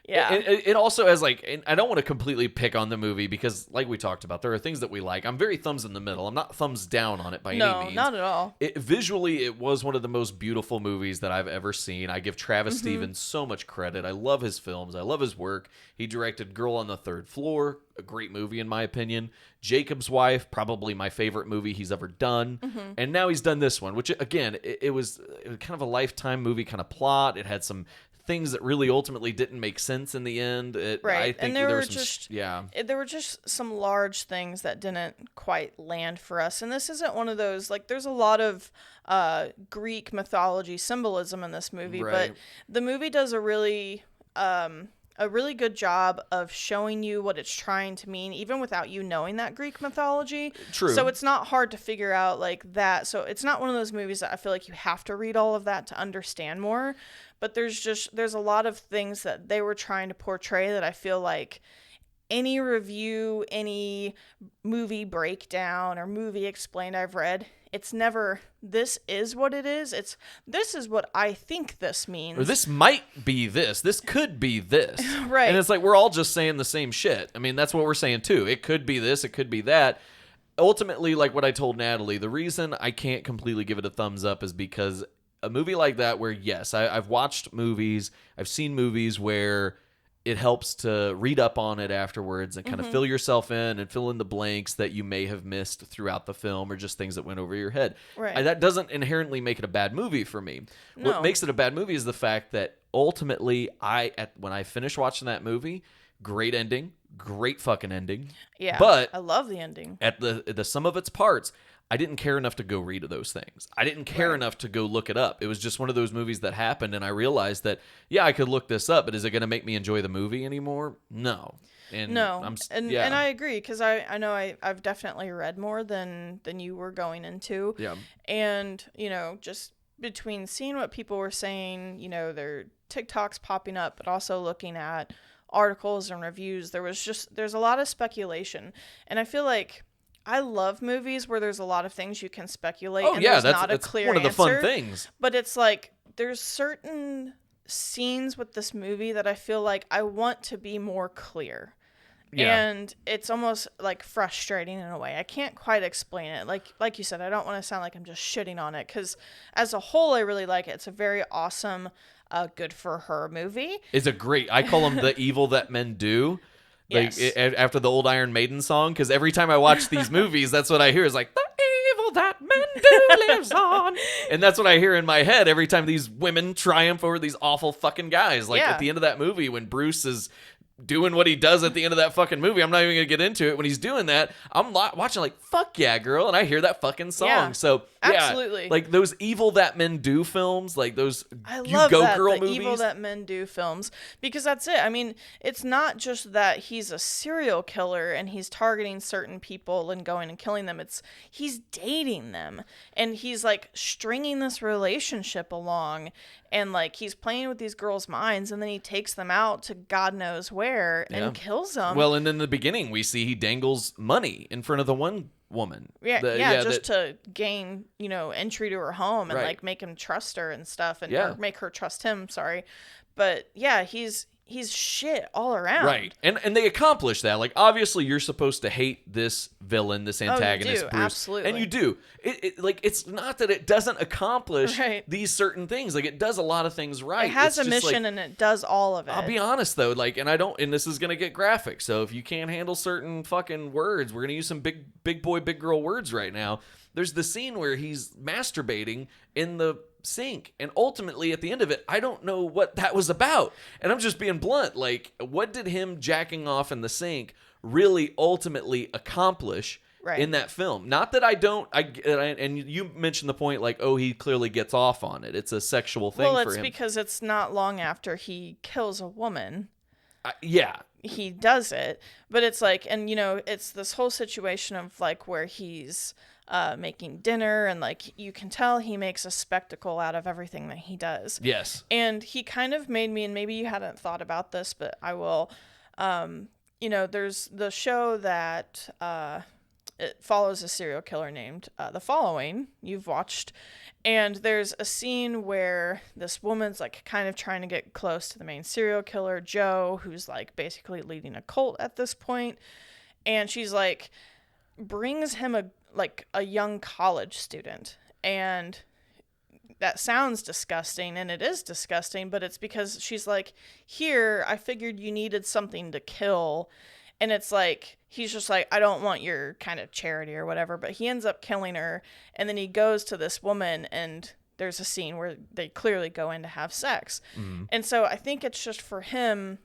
Yeah. It also has, like, and I don't want to completely pick on the movie because, like we talked about, there are things that we like. I'm very thumbs in the middle. I'm not thumbs down on it by any means. No, not at all. Visually, it was one of the most beautiful movies that I've ever seen. I give Travis Stevens so much credit. I love his films. I love his work. He directed Girl on the Third Floor, a great movie in my opinion. Jacob's Wife, probably my favorite movie he's ever done. And now he's done this one, which, again, it was kind of a Lifetime movie kind of plot. It had some things that really ultimately didn't make sense in the end. Right. I think and there were just some large things that didn't quite land for us. And this isn't one of those, like, there's a lot of Greek mythology symbolism in this movie, but the movie does a really good job of showing you what it's trying to mean, even without you knowing that Greek mythology. True. So it's not hard to figure out like that. So it's not one of those movies that I feel like you have to read all of that to understand more. But there's a lot of things that they were trying to portray that I feel like any review, any movie breakdown or movie explained I've read, it's never, this is what it is. It's, this is what I think this means. Or this might be this. This could be this. Right. And it's like we're all just saying the same shit. I mean, that's what we're saying too. It could be this. It could be that. Ultimately, like what I told Natalie, the reason I can't completely give it a thumbs up is because a movie like that where, yes, I've watched movies, I've seen movies where it helps to read up on it afterwards and kind of fill yourself in and fill in the blanks that you may have missed throughout the film or just things that went over your head. Right. And that doesn't inherently make it a bad movie for me. No. What makes it a bad movie is the fact that ultimately when I finished watching that movie, great ending, great fucking ending. Yeah, but I love the ending. At the sum of its parts, I didn't care enough to go read those things. I didn't care enough to go look it up. It was just one of those movies that happened, and I realized that, yeah, I could look this up, but is it going to make me enjoy the movie anymore? No. And and I agree, because I know I've definitely read more than you were going into. Yeah. And, just between seeing what people were saying, their TikToks popping up, but also looking at articles and reviews, there's a lot of speculation. And I feel like I love movies where there's a lot of things you can speculate. Oh and yeah, there's not a that's clear one of the fun answer. things. But it's like there's certain scenes with this movie that I feel like I want to be more clear. Yeah. And it's almost like frustrating in a way. I can't quite explain it. Like you said, I don't want to sound like I'm just shitting on it because as a whole, I really like it. It's a very awesome, good for her movie. It's a great. I call them the evil that men do. Like Yes. after the old Iron Maiden song, because every time I watch these movies, that's what I hear is like the evil that men do lives on, and that's what I hear in my head every time these women triumph over these awful fucking guys. Like Yeah. at the end of that movie when Bruce is doing what he does at the end of that fucking movie. I'm not even gonna get into it. When he's doing that, I'm watching like fuck yeah, girl, and I hear that fucking song. Yeah, So yeah, absolutely. like those evil that men do films, like those I you love go that, girl the movies. evil that men do films, because that's it. I mean, it's not just that he's a serial killer and he's targeting certain people and going and killing them. It's he's dating them and he's like stringing this relationship along and like he's playing with these girls' minds and then he takes them out to God knows where and kills them. Well, and in the beginning, we see he dangles money in front of the one woman. Just to gain, entry to her home and Right. like make him trust her and stuff and Yeah. or make her trust him, sorry. But yeah, he's shit all around. Right. And they accomplish that. Like, obviously, you're supposed to hate this villain, this antagonist, do, Bruce. absolutely. And you do. Like, it's not that it doesn't accomplish Right. these certain things. Like, it does a lot of things right. It has It's a just, mission like, and it does all of it. I'll be honest, though. Like, and this is going to get graphic. So if you can't handle certain fucking words, we're going to use some big boy, big girl words right now. There's the scene where he's masturbating in the sink, and ultimately at the end of it, I don't know what that was about. And I'm just being blunt. Like, what did him jacking off in the sink really ultimately accomplish in that film? Not that and you mentioned the point like, oh, he clearly gets off on it. It's a sexual thing for him. Well, it's because it's not long after he kills a woman. Yeah. He does it, but it's like, and it's this whole situation of like where he's making dinner and like you can tell he makes a spectacle out of everything that he does. Yes. And he kind of made me, and maybe you hadn't thought about this, but I will, there's the show that it follows a serial killer named The Following, you've watched, and there's a scene where this woman's like kind of trying to get close to the main serial killer, Joe, who's like basically leading a cult at this point, and she's like brings him a young college student, and that sounds disgusting, and it is disgusting, but it's because she's like, here, I figured you needed something to kill. And it's like, he's just like, I don't want your kind of charity or whatever, but he ends up killing her. And then he goes to this woman, and there's a scene where they clearly go in to have sex. Mm-hmm. And so I think it's just for him,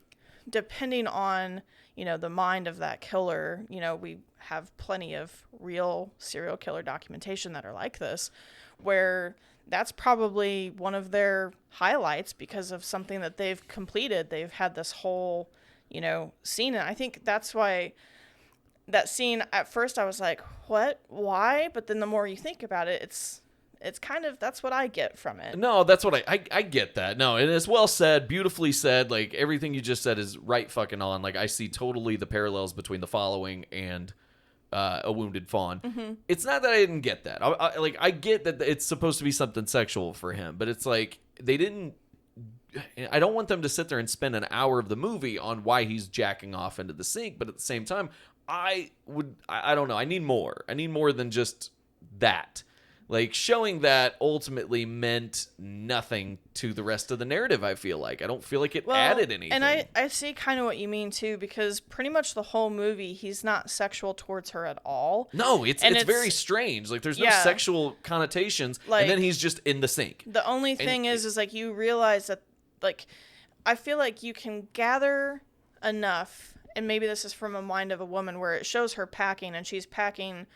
depending on, the mind of that killer, we have plenty of real serial killer documentation that are like this, where that's probably one of their highlights because of something that they've completed. They've had this whole scene. And I think that's why that scene, at first I was like, what, why? But then the more you think about it, it's kind of, that's what I get from it. No, that's what I get that. No, and it's well said, beautifully said. Like, everything you just said is right fucking on. Like, I see totally the parallels between The Following and A Wounded Fawn. Mm-hmm. It's not that I didn't get that. I get that it's supposed to be something sexual for him, but it's like, I don't want them to sit there and spend an hour of the movie on why he's jacking off into the sink, but at the same time, I don't know. I need more. I need more than just that. Like, showing that ultimately meant nothing to the rest of the narrative, I feel like. I don't feel like it added anything. And I see kind of what you mean, too, because pretty much the whole movie, he's not sexual towards her at all. No, it's very strange. Like, there's no sexual connotations, like, and then he's just in the sink. The only thing is like, you realize that, like, I feel like you can gather enough, and maybe this is from a mind of a woman, where it shows her packing, and she's packing,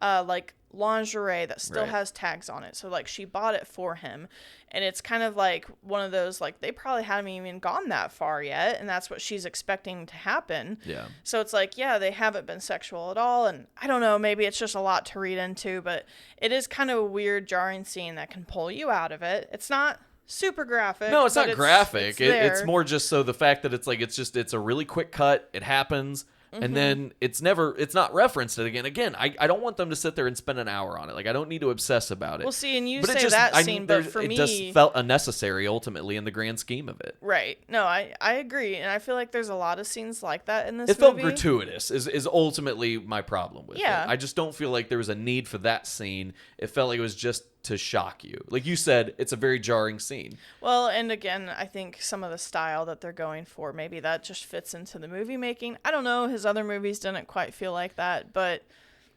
like, lingerie that still has tags on it. So like she bought it for him, and it's kind of like one of those, like, they probably haven't even gone that far yet, and that's what she's expecting to happen. Yeah. So it's like, yeah, they haven't been sexual at all, and I don't know, maybe it's just a lot to read into, but it is kind of a weird, jarring scene that can pull you out of it. It's not super graphic. No, it's not graphic. It's more just so the fact that it's like, it's a really quick cut. It happens. and then it's not referenced again. Again, I don't want them to sit there and spend an hour on it. Like, I don't need to obsess about it. Well, see, and you but say that scene, but for me... It just felt unnecessary, ultimately, in the grand scheme of it. Right. No, I agree, and I feel like there's a lot of scenes like that in this movie. It felt gratuitous, is ultimately my problem with it. I just don't feel like there was a need for that scene. It felt like it was just to shock you. Like you said, it's a very jarring scene. Well, and again, I think some of the style that they're going for, maybe that just fits into the movie making. I don't know. His other movies didn't quite feel like that, but...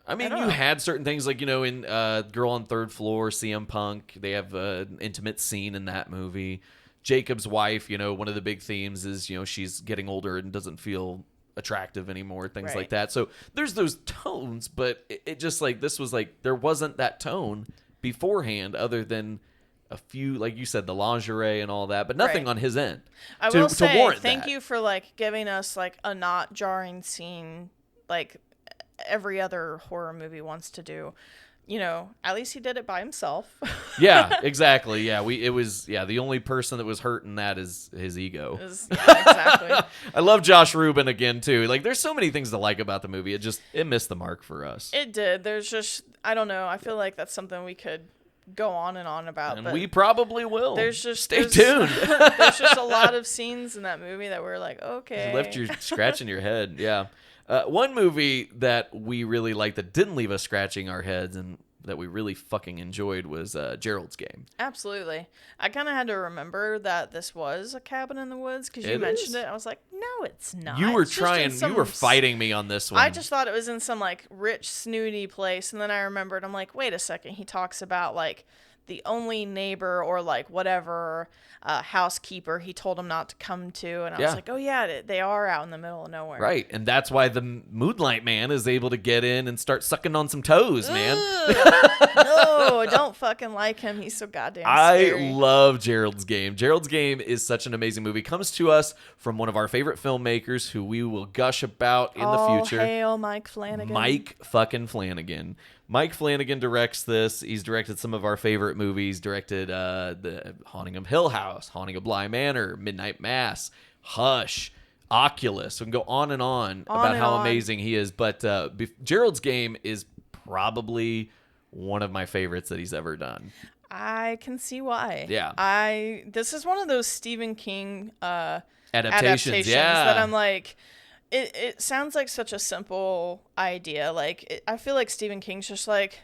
I mean, you had certain things like, in Girl on Third Floor, CM Punk, they have an intimate scene in that movie. Jacob's wife, one of the big themes is, she's getting older and doesn't feel attractive anymore, things like that. So there's those tones, but it just like, this was like, there wasn't that tone beforehand other than a few, like you said, the lingerie and all that, but nothing on his end. I will say, thank you for like giving us like a not jarring scene, like every other horror movie wants to do. At least he did it by himself. Yeah, exactly. Yeah, the only person that was hurt in that is his ego. Exactly. I love Josh Rubin again too. Like, there's so many things to like about the movie. It missed the mark for us. It did. There's just, I don't know. I feel like that's something we could go on and on about. And we probably will. Stay tuned. There's just a lot of scenes in that movie that we're like, okay. Left you scratching your head. Yeah. One movie that we really liked that didn't leave us scratching our heads and that we really fucking enjoyed was Gerald's Game. Absolutely. I kind of had to remember that this was a cabin in the woods because you mentioned it. I was like, no, it's not. You were you were fighting me on this one. I just thought it was in some like rich, snooty place. And then I remembered, I'm like, wait a second. He talks about like the only neighbor or like whatever housekeeper he told him not to come to. And I was like, oh yeah, they are out in the middle of nowhere. Right. And that's why the Moonlight Man is able to get in and start sucking on some toes, man. No, I don't fucking like him. He's so goddamn scary. I love Gerald's Game. Gerald's Game is such an amazing movie. Comes to us from one of our favorite filmmakers who we will gush about in the future. Hail Mike Flanagan. Mike fucking Flanagan. Mike Flanagan directs this. He's directed some of our favorite movies. Directed the Haunting of Hill House, Haunting of Bly Manor, Midnight Mass, Hush, Oculus. We can go on and on about how amazing he is. But Gerald's Game is probably one of my favorites that he's ever done. I can see why. Yeah. This is one of those Stephen King adaptations that I'm like... It sounds like such a simple idea. Like, I feel like Stephen King's just like,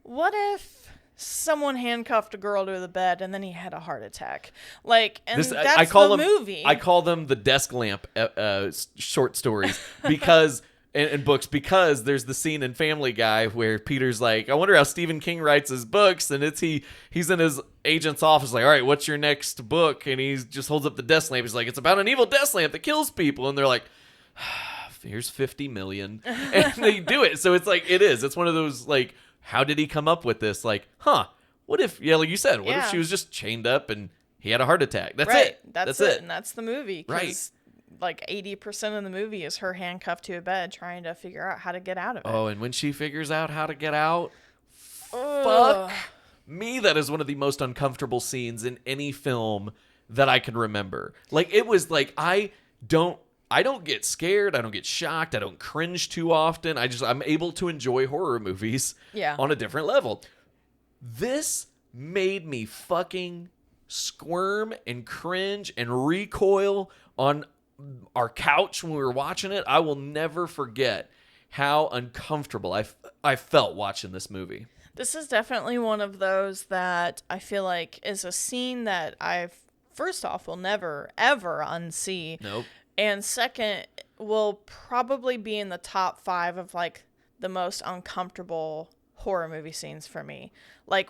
what if someone handcuffed a girl to the bed and then he had a heart attack? Like, and that's the movie. I call them the desk lamp short stories because... And books, because there's the scene in Family Guy where Peter's like, I wonder how Stephen King writes his books, and he's in his agent's office like, all right, what's your next book? And he just holds up the desk lamp. He's like, it's about an evil desk lamp that kills people. And they're like, here's $50 million, and they do it. So it's like, it's one of those like, how did he come up with this? Like, what if, like you said, what if she was just chained up and he had a heart attack? That's it. That's it. And that's the movie. Right. Like 80% of the movie is her handcuffed to a bed trying to figure out how to get out of it. Oh, and when she figures out how to get out, fuck me, that is one of the most uncomfortable scenes in any film that I can remember. Like, it was like, I don't get scared, I don't get shocked, I don't cringe too often. I'm able to enjoy horror movies on a different level. This made me fucking squirm and cringe and recoil on our couch when we were watching it. I will never forget how uncomfortable I felt watching this movie. This is definitely one of those that I feel like is a scene that first off, will never, ever unsee. Nope. And second, will probably be in the top 5 of like the most uncomfortable horror movie scenes for me. Like,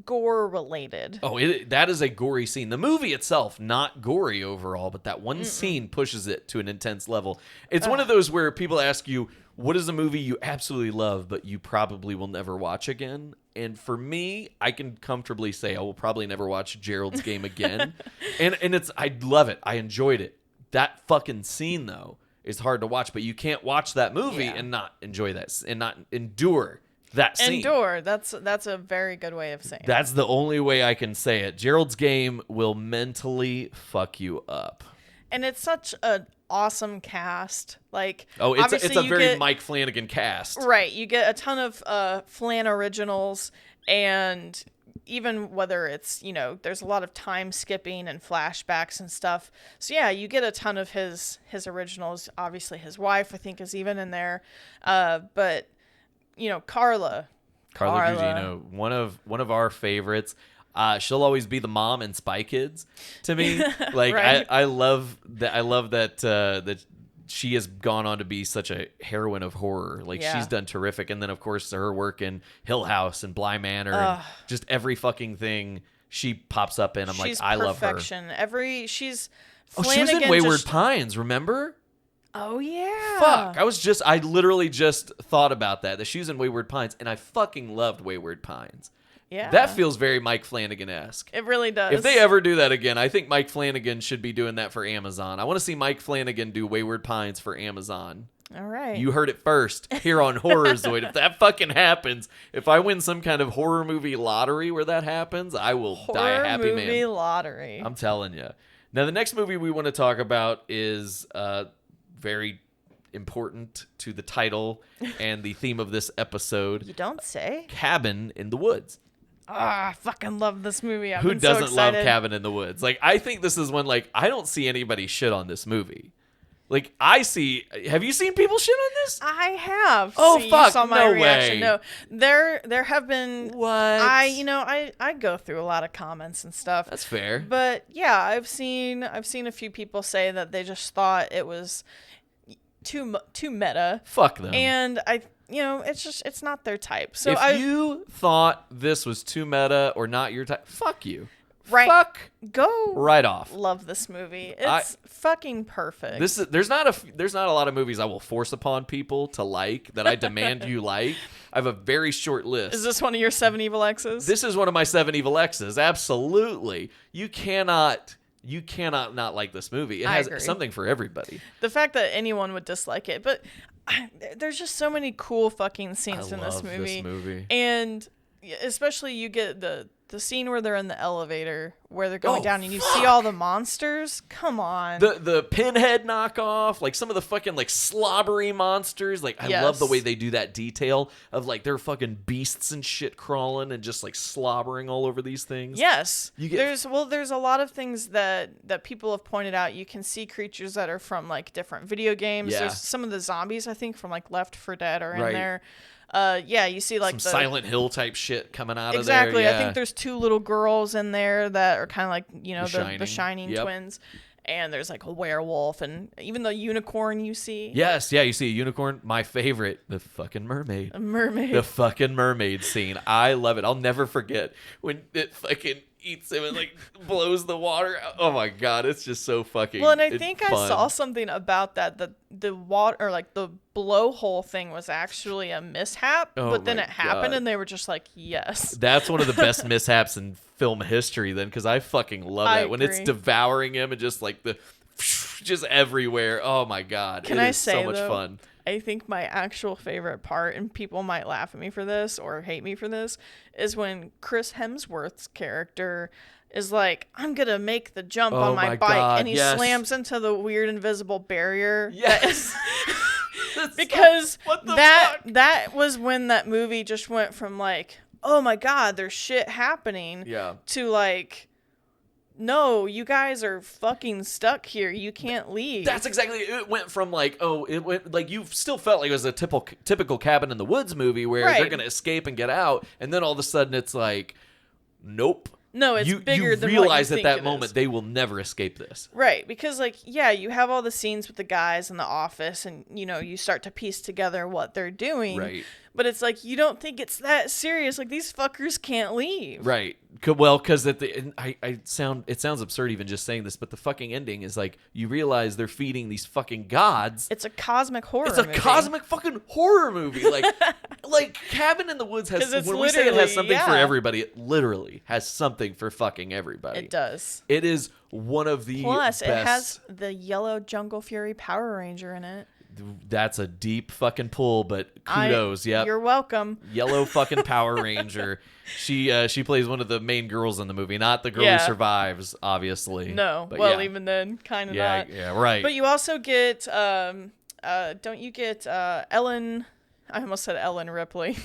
gore related. Oh, that is a gory scene. The movie itself, not gory overall, but that one scene pushes it to an intense level. It's one of those where people ask you, what is a movie you absolutely love, but you probably will never watch again? And for me, I can comfortably say I will probably never watch Gerald's Game again. and I love it. I enjoyed it. That fucking scene, though, is hard to watch, but you can't watch that movie and not enjoy that and not endure that scene. Endure. That's a very good way of saying it. That's the only way I can say it. Gerald's Game will mentally fuck you up. And it's such an awesome cast. Like, oh, it's a obviously very Mike Flanagan cast. Right. You get a ton of Flan originals, and even whether it's, there's a lot of time skipping and flashbacks and stuff. So yeah, you get a ton of his originals. Obviously his wife, I think, is even in there. But Carla Gugino, one of our favorites. She'll always be the mom in Spy Kids to me. Like, right? I love that that she has gone on to be such a heroine of horror. Like, she's done terrific. And then of course her work in Hill House and Bly Manor and just every fucking thing she pops up in. I'm like, I love her. She's she was Flanagan in Wayward Pines, remember? Oh yeah. Fuck. I literally just thought about that she was in Wayward Pines, and I fucking loved Wayward Pines. Yeah. That feels very Mike Flanagan-esque. It really does. If they ever do that again, I think Mike Flanagan should be doing that for Amazon. I want to see Mike Flanagan do Wayward Pines for Amazon. All right. You heard it first here on Horror Zoid. If that fucking happens, if I win some kind of horror movie lottery where that happens, I will die a happy man. Horror movie lottery. I'm telling you. Now, the next movie we want to talk about is very important to the title and the theme of this episode. You don't say. Cabin in the Woods. I fucking love this movie. Who doesn't love Cabin in the Woods? Like, I think this is when, like, I don't see anybody shit on this movie. Like, have you seen people shit on this? I have. Oh, fuck, you saw my no reaction. way. No, there have been. What? I go through a lot of comments and stuff. That's fair. But yeah, I've seen a few people say that they just thought it was too meta. Fuck them. And it's not their type. So if you thought this was too meta or not your type, fuck you. Right. Fuck. Go right off. Love this movie. It's fucking perfect. There's not a lot of movies I will force upon people to like that I demand you like. I have a very short list. Is this one of your 7 evil X's? This is one of my 7 evil X's. Absolutely. You cannot not like this movie. It has something for everybody. The fact that anyone would dislike it, but there's just so many cool fucking scenes in this movie. And especially you get the scene where they're in the elevator, where they're going down and you see all the monsters. Come on. The Pinhead knockoff, like some of the fucking like slobbery monsters. Like, I love the way they do that detail of like they're fucking beasts and shit crawling and just like slobbering all over these things. Yes. There's a lot of things that people have pointed out. You can see creatures that are from like different video games. There's some of the zombies, I think, from like Left 4 Dead are in there. You see like some Silent Hill type shit coming out of there. Exactly. I think there's 2 little girls in there that are kind of like, the Shining twins. And there's like a werewolf and even the unicorn you see. Yes, yeah, you see a unicorn. My favorite, the fucking mermaid. A mermaid. The fucking mermaid scene. I love it. I'll never forget when it fucking eats him and like blows the water out. Oh my god, it's just so fucking well, and I think I saw something about that the water or like the blowhole thing was actually a mishap, but then it happened and they were just like, yes. That's one of the best mishaps in film history then, because I fucking love it when it's devouring him and just like just everywhere. Oh my god. Can I say so much fun. I think my actual favorite part, and people might laugh at me for this or hate me for this, is when Chris Hemsworth's character is like, I'm going to make the jump on my bike. God, and he slams into the weird invisible barrier. Yes. Because that was when that movie just went from like, oh my God, there's shit happening to like, no, you guys are fucking stuck here. You can't leave. That's exactly it. Went from like, it went like you still felt like it was a typical Cabin in the Woods movie where they're going to escape and get out. And then all of a sudden it's like, nope. No, it's bigger than what you realize you at that moment they will never escape this. Right, because like, you have all the scenes with the guys in the office and, you start to piece together what they're doing. Right. But it's like, you don't think it's that serious. Like, these fuckers can't leave. Right. Well, because at the it sounds absurd even just saying this, but the fucking ending is like, you realize they're feeding these fucking gods. It's a cosmic horror movie. It's a cosmic fucking horror movie. Like Cabin in the Woods has, when we say it has something for everybody, it literally has something for fucking everybody. It does. It is one of the Plus, best. It has the yellow Jungle Fury Power Ranger in it. That's a deep fucking pull, but kudos. Yep. You're welcome. Yellow fucking Power Ranger. She plays one of the main girls in the movie, not the girl who survives, obviously. No. But well, even then, kind of not. Yeah, right. But you also get, don't you get Ellen? I almost said Ellen Ripley.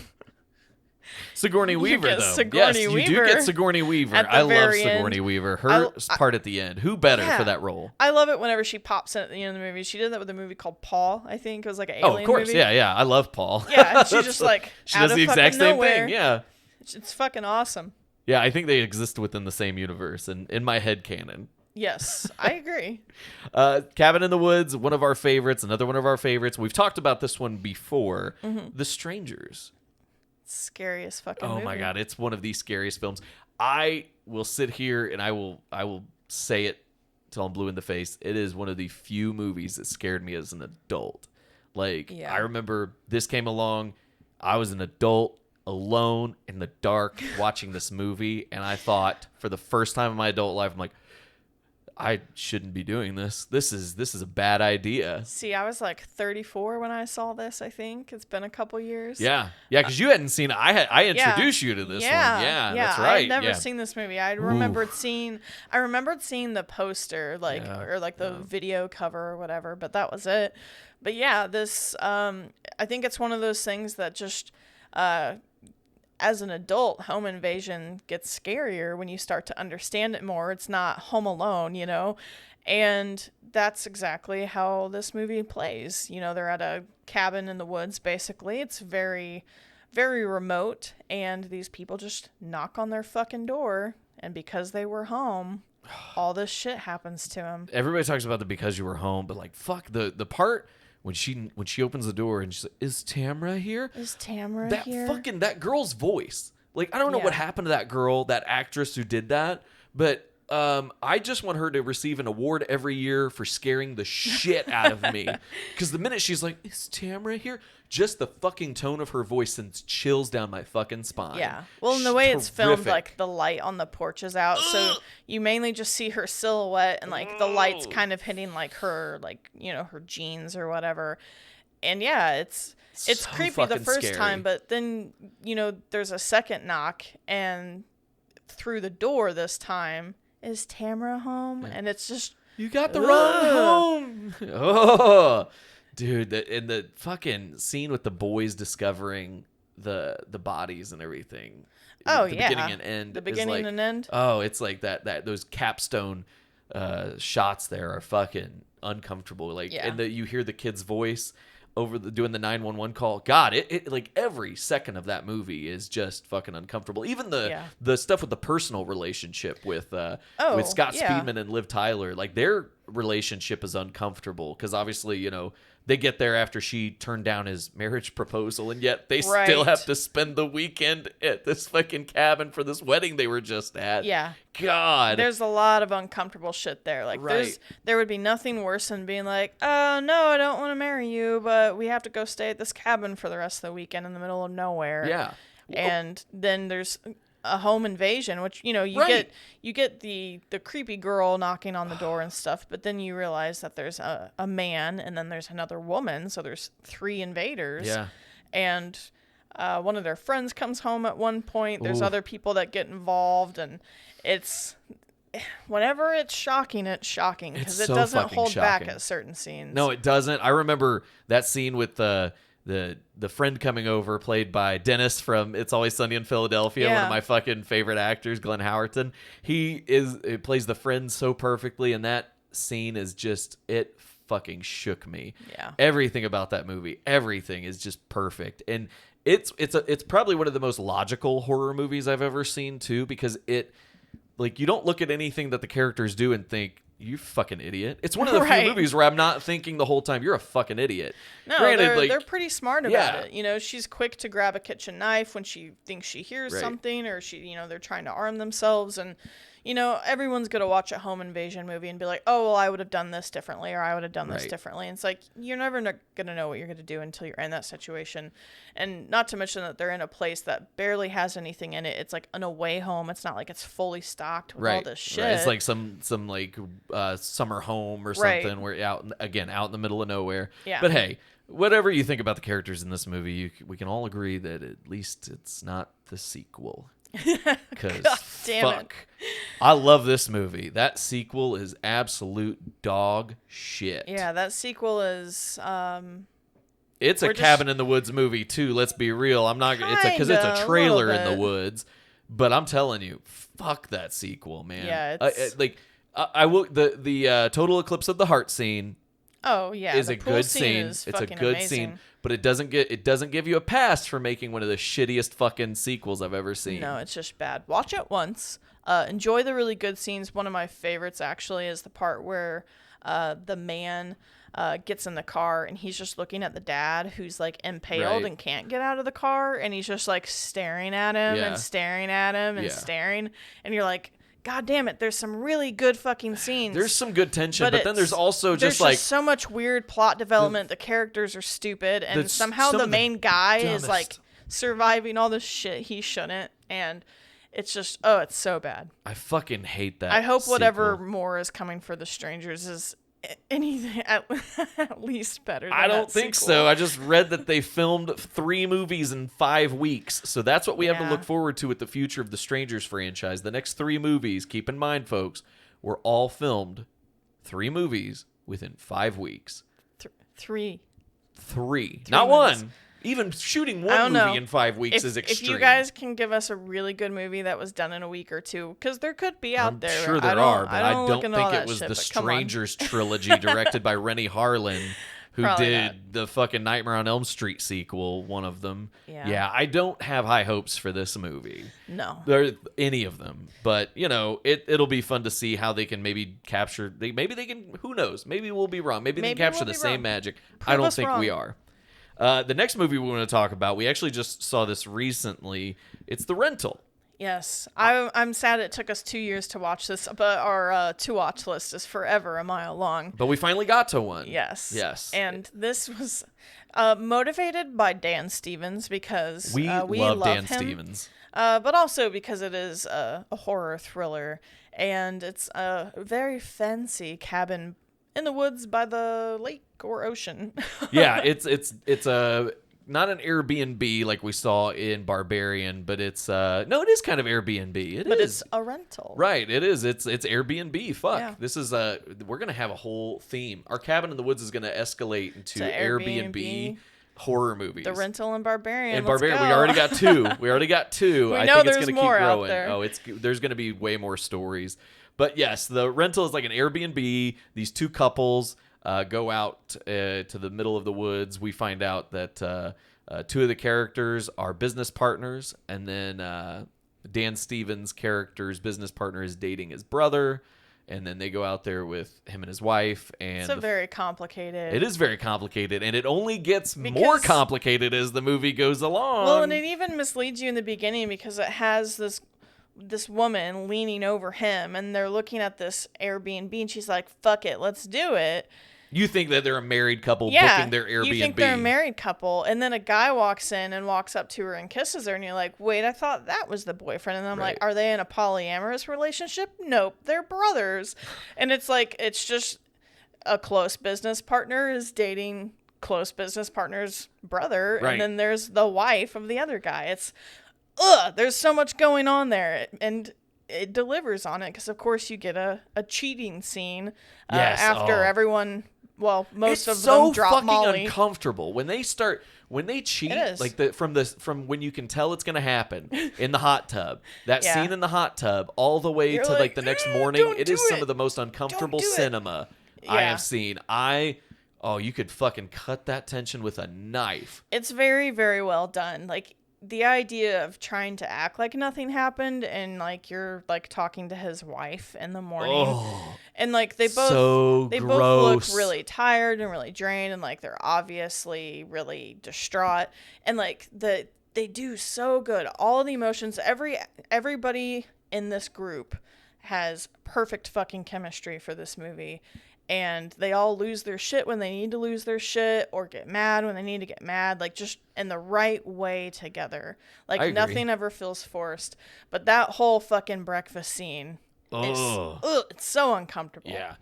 Sigourney Weaver, though. Sigourney yes, Weaver you do get Sigourney Weaver. I love Sigourney Weaver. Her part at the end. Who better for that role? I love it whenever she pops in at the end of the movie. She did that with a movie called Paul, I think. It was like an alien movie. Oh, of course. Movie. Yeah. I love Paul. Yeah, and she's just like, she does the exact same thing. Yeah. It's fucking awesome. Yeah, I think they exist within the same universe and in my head canon. Yes, I agree. Cabin in the Woods, one of our favorites. Another one of our favorites. We've talked about this one before. The Strangers. Scariest fucking movie. Oh my god, it's one of the scariest films. I will sit here and I will say it till I'm blue in the face. It is one of the few movies that scared me as an adult. Like, I remember this came along. I was an adult alone in the dark watching this movie, and I thought for the first time in my adult life, I'm like, I shouldn't be doing this. This is a bad idea. See, I was like 34 when I saw this, I think. It's been a couple years. Yeah, because you hadn't seen it. I introduced you to this one. Yeah, that's right. I had never seen this movie. I remembered seeing the poster, or the video cover or whatever, but that was it. But yeah, this I think it's one of those things that just as an adult, home invasion gets scarier when you start to understand it more. It's not Home Alone, and that's exactly how this movie plays. They're at a cabin in the woods, basically. It's very, very remote, and these people just knock on their fucking door, and because they were home, all this shit happens to them. Everybody talks about the because you were home, but fuck the part when she opens the door and she's like, "Is Tamra here?" Is Tamra here? That girl's voice. I don't know what happened to that girl, that actress who did that, but I just want her to receive an award every year for scaring the shit out of me. Because the minute she's like, "Is Tamra here?" Just the fucking tone of her voice sends chills down my fucking spine. Yeah. Well, and the way it's filmed, the light on the porch is out, so you mainly just see her silhouette, and the light's kind of hitting her her jeans or whatever. And yeah, it's so creepy the first scary. time, but then there's a second knock, and through the door this time, is Tamra home? Yeah. And it's just, you got the wrong home. Oh. Dude, and the fucking scene with the boys discovering the bodies and everything. Oh, the beginning and end. The beginning and end. Oh, it's like that. Those capstone shots there are fucking uncomfortable. And you hear the kid's voice over doing the 911 call. God, it every second of that movie is just fucking uncomfortable. Even the stuff with the personal relationship with Scott Speedman and Liv Tyler, their relationship is uncomfortable because obviously they get there after she turned down his marriage proposal, and yet they still have to spend the weekend at this fucking cabin for this wedding they were just at. Yeah. God. There's a lot of uncomfortable shit there. There would be nothing worse than being like, "Oh, no, I don't want to marry you, but we have to go stay at this cabin for the rest of the weekend in the middle of nowhere." Yeah. And then there's a home invasion, which you get the creepy girl knocking on the door and stuff, but then you realize that there's a man and then there's another woman, so there's 3 invaders. Yeah. And one of their friends comes home at one point. There's other people that get involved, and whenever it's shocking because it doesn't hold back at certain scenes. No, it doesn't. I remember that scene with the friend coming over, played by Dennis from It's Always Sunny in Philadelphia, one of my fucking favorite actors, Glenn Howerton. He plays the friend so perfectly, and that scene is just, it fucking shook me. Yeah. Everything about that movie, everything is just perfect. And it's probably one of the most logical horror movies I've ever seen too, because you don't look at anything that the characters do and think, "You fucking idiot." It's one of the few movies where I'm not thinking the whole time, "You're a fucking idiot." No, granted, they're pretty smart about it. She's quick to grab a kitchen knife when she thinks she hears something, or they're trying to arm themselves, and you know, everyone's going to watch a home invasion movie and be like, oh, well, I would have done this differently, or I would have done this differently. And it's like, you're never going to know what you're going to do until you're in that situation. And not to mention that they're in a place that barely has anything in it. It's like an away home. It's not like it's fully stocked with all this shit. Right. It's like some like summer home or something where out in the middle of nowhere. Yeah. But hey, whatever you think about the characters in this movie, we can all agree that at least it's not the sequel. Because fuck, I love this movie. That sequel is absolute dog shit. Yeah, that sequel is. It's a Cabin in the Woods movie too. Let's be real. I'm not. It's because it's a trailer in the woods. But I'm telling you, fuck that sequel, man. Yeah, it's I will the Total Eclipse of the Heart scene. Oh yeah, is a good scene. It's a good scene, but it doesn't give you a pass for making one of the shittiest fucking sequels I've ever seen. No, it's just bad. Watch it once. Enjoy the really good scenes. One of my favorites actually is the part where the man gets in the car and he's just looking at the dad who's like impaled and can't get out of the car, and he's just like staring at him and staring at him and staring, and you're like, God damn it, there's some really good fucking scenes. There's some good tension, but then there's also just like so much weird plot development. The characters are stupid, and somehow the main guy is like surviving all this shit he shouldn't, and it's just, it's so bad. I fucking hate that. I hope whatever more is coming for The Strangers is anything at least better than I don't think so. I just read that they filmed 3 movies in 5 weeks, so that's what we have to look forward to with the future of the Strangers franchise. The next 3 movies, keep in mind, folks, were all filmed 3 movies within 5 weeks. 3 not movies. 1. Even shooting one movie in 5 weeks is extreme. If you guys can give us a really good movie that was done in a week or 2, because there could be out there. I'm sure there are, but I don't think it was the Strangers trilogy directed by Rennie Harlan, who Probably did not. the fucking Nightmare on Elm Street sequel, one of them. Yeah, I don't have high hopes for this movie. No. Any of them. But, you know, it'll be fun to see how they can maybe capture. Maybe they can, who knows? Maybe we'll be wrong. Maybe they can capture the same magic. I don't think we are. The next movie we want to talk about, we actually just saw this recently. It's The Rental. Yes. I'm sad it took us 2 years to watch this, but our to-watch list is forever a mile long. But we finally got to one. Yes. And this was motivated by Dan Stevens, because we love Dan him, Stevens. But also because it is a horror thriller, and it's a very fancy cabin in the woods by the lake or ocean. Yeah, it's a not an Airbnb like we saw in Barbarian, but it's no, it is kind of Airbnb. But it's a rental. Right, it is. It's Airbnb. Fuck. Yeah. This is we're going to have a whole theme. Our Cabin in the Woods is going to escalate into Airbnb horror movies. The Rental and Barbarian. We already got 2. We I think it's going to keep growing. There's going to be way more stories. But yes, The Rental is like an Airbnb. These 2 couples go out to the middle of the woods. We find out that 2 of the characters are business partners, and then Dan Stevens' character's business partner is dating his brother, and then they go out there with him and his wife. And it's very complicated. It is very complicated, and it only gets more complicated as the movie goes along. Well, and it even misleads you in the beginning, because it has this woman leaning over him, and they're looking at this Airbnb, and she's like, fuck it, let's do it. You think that they're a married couple booking their Airbnb. You think they're a married couple, and then a guy walks in and walks up to her and kisses her, and you're like, wait, I thought that was the boyfriend. And I'm like, are they in a polyamorous relationship? Nope, they're brothers. And it's like, it's just a close business partner is dating close business partner's brother, and then there's the wife of the other guy. It's there's so much going on there, and it delivers on it, because of course you get a cheating scene after everyone. Well, most of them drop Molly. It's so fucking uncomfortable when they cheat, like from when you can tell it's gonna happen in the hot tub. That scene in the hot tub, all the way to like the next morning. It is some of the most uncomfortable cinema I have seen. You could fucking cut that tension with a knife. It's very, very well done. Like, the idea of trying to act like nothing happened, and like you're like talking to his wife in the morning, and like they both look really tired and really drained, and like they're obviously really distraught, and like they do so good. All the emotions, everybody in this group has perfect fucking chemistry for this movie. And they all lose their shit when they need to lose their shit, or get mad when they need to get mad, like just in the right way together. Like nothing ever feels forced. But that whole fucking breakfast scene it's so uncomfortable. Yeah.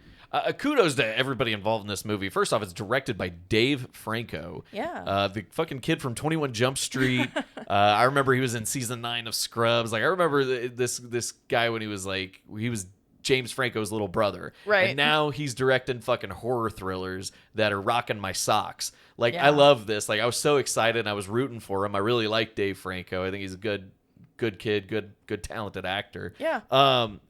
Kudos to everybody involved in this movie. First off, it's directed by Dave Franco. Yeah. The fucking kid from 21 Jump Street. I remember he was in season 9 of Scrubs. Like, I remember this guy when he was James Franco's little brother. Right. And now he's directing fucking horror thrillers that are rocking my socks. Like, Yeah. I love this. Like, I was so excited and I was rooting for him. I really like Dave Franco. I think he's a good kid, good talented actor. Yeah.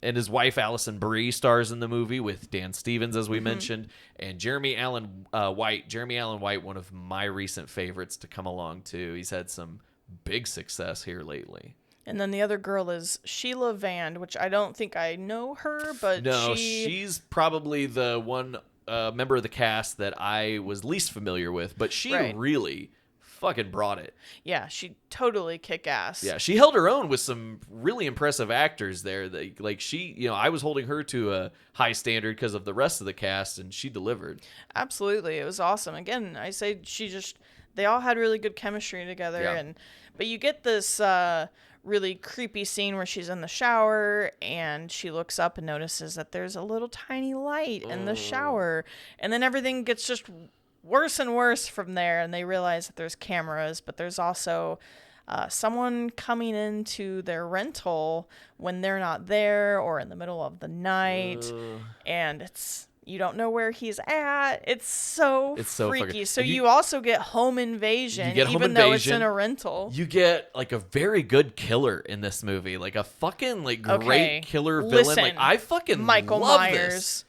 And his wife Allison Brie stars in the movie with Dan Stevens, as we mentioned, and Jeremy Allen White. Jeremy Allen White, one of my recent favorites to come along too. He's had some big success here lately. And then the other girl is Sheila Vand, which I don't think I know her, but she's probably the one member of the cast that I was least familiar with, but she really fucking brought it. Yeah, she totally kick ass. Yeah, she held her own with some really impressive actors there. I was holding her to a high standard because of the rest of the cast, and she delivered. Absolutely, it was awesome. Again, I say they all had really good chemistry together, but you get this really creepy scene where she's in the shower and she looks up and notices that there's a little tiny light in the shower, and then everything gets just worse and worse from there, and they realize that there's cameras, but there's also someone coming into their rental when they're not there or in the middle of the night, and you don't know where he's at. It's so freaky. Fucking, so you also get home invasion, though it's in a rental. You get like a very good killer in this movie, like a fucking great killer villain. Like, I fucking Michael love Myers. This.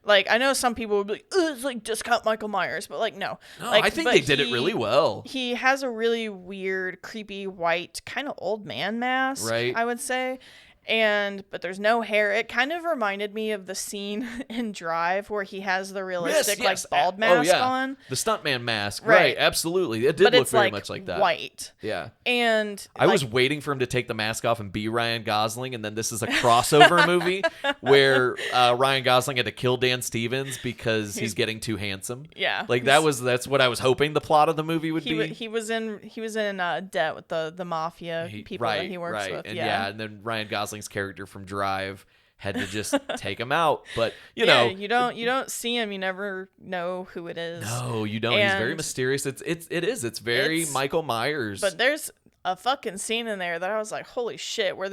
Like, I know some people would be like, it's like discount Michael Myers, but like, no. I think they did it really well. He has a really weird, creepy, white, kind of old man mask, right? I would say. But there's no hair. It kind of reminded me of the scene in Drive where he has the realistic bald mask on. The stuntman mask. Right, absolutely. It did look very much like that. White. Yeah. And I was waiting for him to take the mask off and be Ryan Gosling, and then this is a crossover movie where Ryan Gosling had to kill Dan Stevens because he's getting too handsome. Yeah. Like, that's what I was hoping the plot of the movie would be. He was in debt with the mafia people that he works with. And then Ryan Gosling's character from Drive had to just take him out, but you don't see him, you never know who it is. No, you don't. He's very mysterious. It's very Michael Myers. But there's a fucking scene in there that I was like, holy shit, where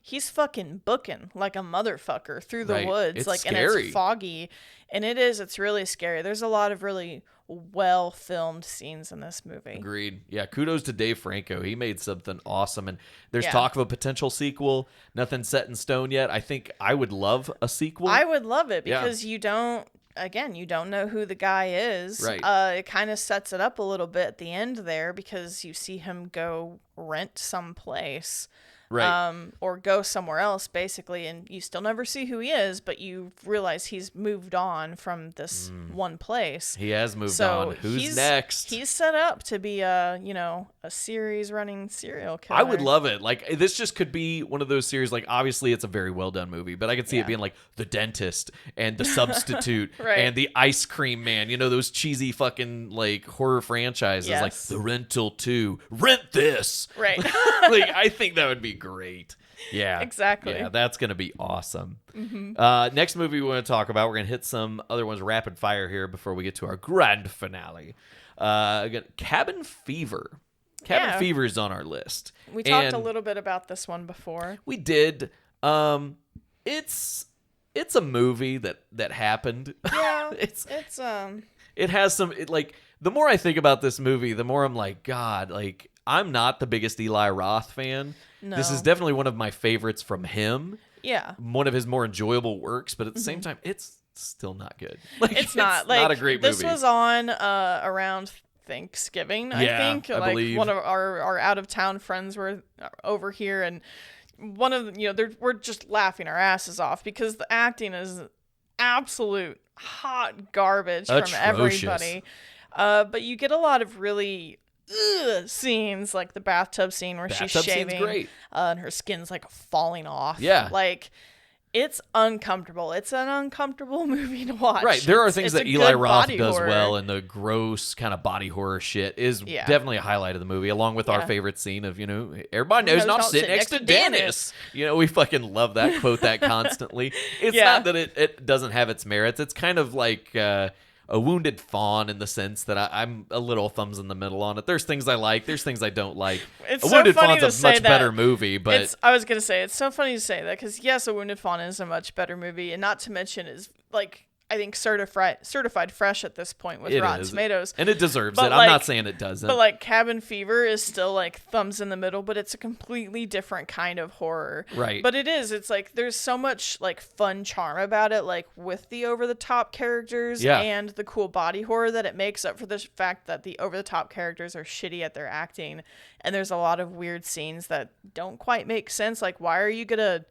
he's fucking booking like a motherfucker through the woods. It's scary. And it's foggy, and it's really scary. There's a lot of really well filmed scenes in this movie. Agreed. Yeah, kudos to Dave Franco. He made something awesome, and there's talk of a potential sequel. Nothing set in stone yet. I think I would love a sequel. I would love it because you don't know who the guy is. Right. It kind of sets it up a little bit at the end there because you see him go rent someplace. Right. Or go somewhere else, basically, and you still never see who he is, but you realize he's moved on from this one place. He has moved on. Who's next? He's set up to be a series-running serial killer. I would love it. Like, this just could be one of those series. Like, obviously, it's a very well-done movie, but I could see it being like The Dentist and The Substitute and The Ice Cream Man. You know, those cheesy fucking, like, horror franchises. Like, The Rental 2. Rent this! Right. Like, I think that would be great. Yeah. Exactly. Yeah, that's going to be awesome. Mm-hmm. Next movie we want to talk about, we're going to hit some other ones rapid fire here before we get to our grand finale. Again, Cabin Fever. Cabin Fever is on our list. We talked a little bit about this one before. We did. It's a movie that happened. Yeah. It has some the more I think about this movie, the more I'm like, God, like, I'm not the biggest Eli Roth fan. No. This is definitely one of my favorites from him. Yeah. One of his more enjoyable works, but at the same time, it's still not good. It's not a great movie. This was on around Thanksgiving, I think. I believe. One of our out-of-town friends were over here, and one of we're just laughing our asses off because the acting is absolute hot garbage from everybody. But you get a lot of really scenes, like the bathtub scene where she's shaving, great. And her skin's like falling off. Yeah, It's uncomfortable. It's an uncomfortable movie to watch. Right. There are things it's that a Eli good Roth body does horror. well, and the gross kind of body horror shit is definitely a highlight of the movie, along with our favorite scene of, everybody knows not sit next to Dennis. We fucking love that, quote that constantly. It's not that it doesn't have its merits. It's kind of like a wounded fawn in the sense that I'm a little thumbs in the middle on it. There's things I like. There's things I don't like. It's A Wounded so funny Fawn's to a much say that. better movie, but I was going to say, it's so funny to say that because, yes, A Wounded Fawn is a much better movie. And not to mention is, like, I think certified fresh at this point with Rotten Tomatoes. And it deserves but it. I'm not saying it doesn't. But like Cabin Fever is still like thumbs in the middle, but it's a completely different kind of horror. Right. But it's like there's so much like fun charm about it, like with the over the top characters and the cool body horror that it makes up for the fact that the over the top characters are shitty at their acting. And there's a lot of weird scenes that don't quite make sense. Like, why are you gonna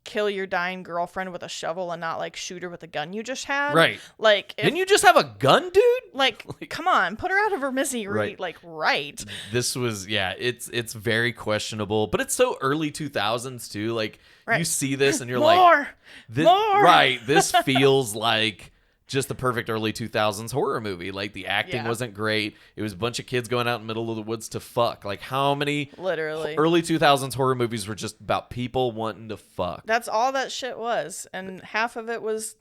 kill your dying girlfriend with a shovel and not like shoot her with a gun you just had? Right. Like, didn't you just have a gun, dude? Like, come on, put her out of her misery. Right. This was, it's very questionable, but it's so early 2000s too. Like, you see this and you're more. Right. This feels like just the perfect early 2000s horror movie. Like, the acting wasn't great. It was a bunch of kids going out in the middle of the woods to fuck. Like, how many literally early 2000s horror movies were just about people wanting to fuck? That's all that shit was. And half of it was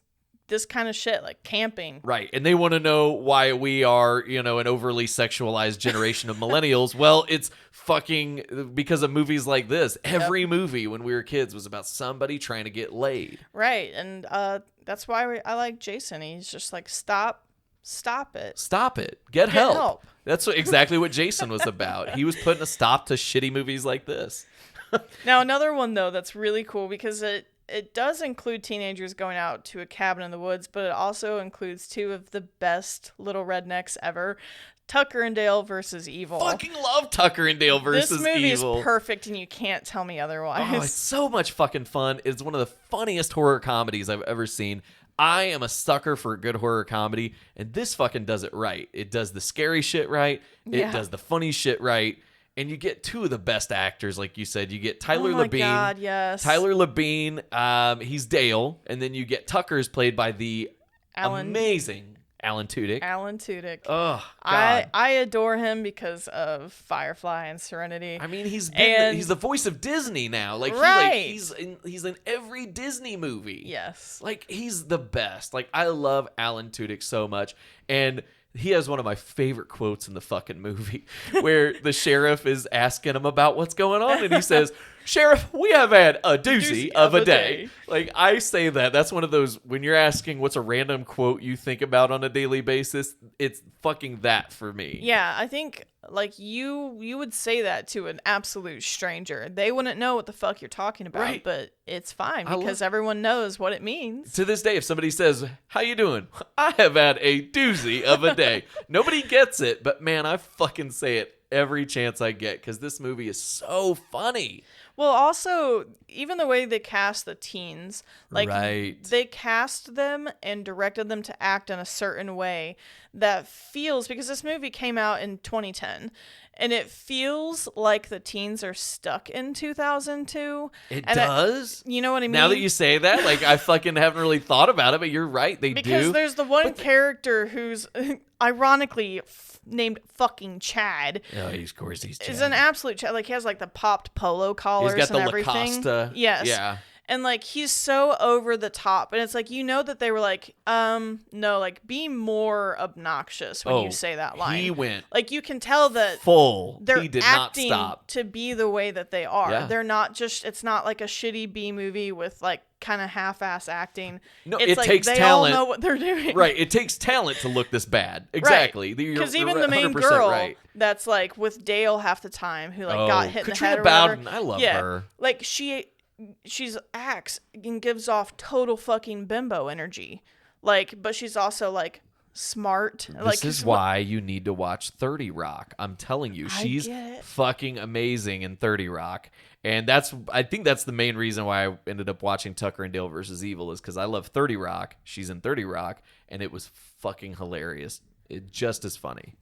this kind of shit, like camping. Right. And they want to know why we are, an overly sexualized generation of millennials. Well, it's fucking because of movies like this. Every movie when we were kids was about somebody trying to get laid. Right. And that's why I like Jason. He's just like, stop it. Stop it. Get help. That's exactly what Jason was about. He was putting a stop to shitty movies like this. Now, another one, though, that's really cool because it does include teenagers going out to a cabin in the woods, but it also includes two of the best little rednecks ever. Tucker and Dale versus Evil. Fucking love Tucker and Dale versus Evil. This movie is perfect, and you can't tell me otherwise. Oh, it's so much fucking fun. It's one of the funniest horror comedies I've ever seen. I am a sucker for a good horror comedy, and this fucking does it right. It does the scary shit right. It does the funny shit right. And you get two of the best actors, like you said. You get Tyler Labine. Oh my God, yes. Tyler Labine, he's Dale. And then you get Tucker's played by the amazing Alan Tudyk. Oh, God. I adore him because of Firefly and Serenity. I mean, he's the voice of Disney now. Like, he's in every Disney movie. Yes. Like, he's the best. Like, I love Alan Tudyk so much. And he has one of my favorite quotes in the fucking movie where the sheriff is asking him about what's going on. And he says, "Sheriff, we have had a doozy of a day." Like, I say that. That's one of those, when you're asking what's a random quote you think about on a daily basis, it's fucking that for me. Yeah, I think, like, you would say that to an absolute stranger. They wouldn't know what the fuck you're talking about, but it's fine because everyone knows what it means. To this day, if somebody says, "How you doing?" I have had a doozy of a day. Nobody gets it, but man, I fucking say it every chance I get because this movie is so funny. Well, also, even the way they cast the teens, like, they cast them and directed them to act in a certain way that feels, because this movie came out in 2010, and it feels like the teens are stuck in 2002. It does? You know what I mean? Now that you say that, like, I fucking haven't really thought about it, but you're right, they do. Because there's the one character who's ironically named fucking Chad. Oh, of course he's Chad. Is an absolute Chad. Like, he has like the popped polo collars and everything. He's got the Lacoste. Yes. Yeah. And like, he's so over the top, and it's like, that they were like, no, like, be more obnoxious when you say that line. He went like, you can tell that they're he did acting not stop to be the way that they are. Yeah. They're not just, it's not like a shitty B movie with like kind of half-ass acting. No, it's it like takes they talent. all know what they're doing. Right, it takes talent to look this bad. Exactly. Because even the main girl that's like with Dale half the time, who like got hit in the head or Bowden, whatever. I love her. Like, she's acts and gives off total fucking bimbo energy. Like, but she's also like smart. This is why you need to watch 30 Rock. I'm telling you, she's fucking amazing in 30 Rock. And I think that's the main reason why I ended up watching Tucker and Dale versus Evil, is because I love 30 Rock. She's in 30 Rock, and it was fucking hilarious. It's just as funny.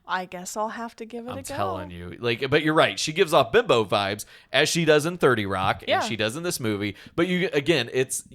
I guess I'll have to give it a go. I'm telling you. But you're right. She gives off bimbo vibes as she does in 30 Rock and she does in this movie. But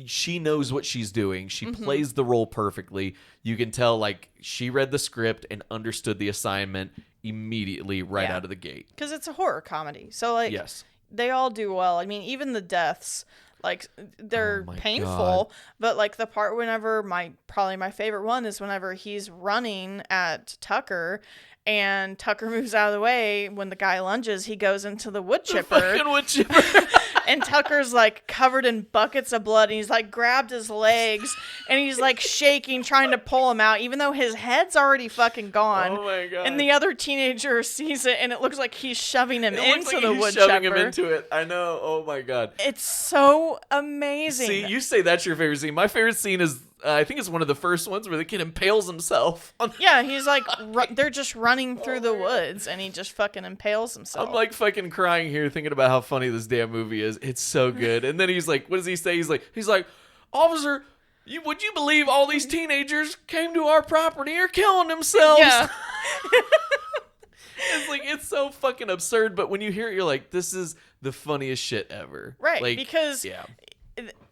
she knows what she's doing. She plays the role perfectly. You can tell like she read the script and understood the assignment immediately right out of the gate. Because it's a horror comedy. So like yes. They all do well. I mean, even the deaths, like they're painful, God. but like the part whenever probably my favorite one is whenever he's running at Tucker and Tucker moves out of the way. When the guy lunges, he goes into the wood chipper. The fucking wood chipper. And Tucker's like covered in buckets of blood and he's like grabbed his legs and he's like shaking trying to pull him out even though his head's already fucking gone. Oh my God. And the other teenager sees it and it looks like he's shoving him into the wood shoving chipper. him into it. I know. Oh my God. It's so amazing. See, you say that's your favorite scene. My favorite scene is I think it's one of the first ones where the kid impales himself. Yeah, he's like, they're just running through the woods and he just fucking impales himself. I'm like fucking crying here thinking about how funny this damn movie is. It's so good. And then he's like, what does he say? He's like, officer, would you believe all these teenagers came to our property are killing themselves? Yeah. It's so fucking absurd. But when you hear it, you're like, this is the funniest shit ever. Right. Like, because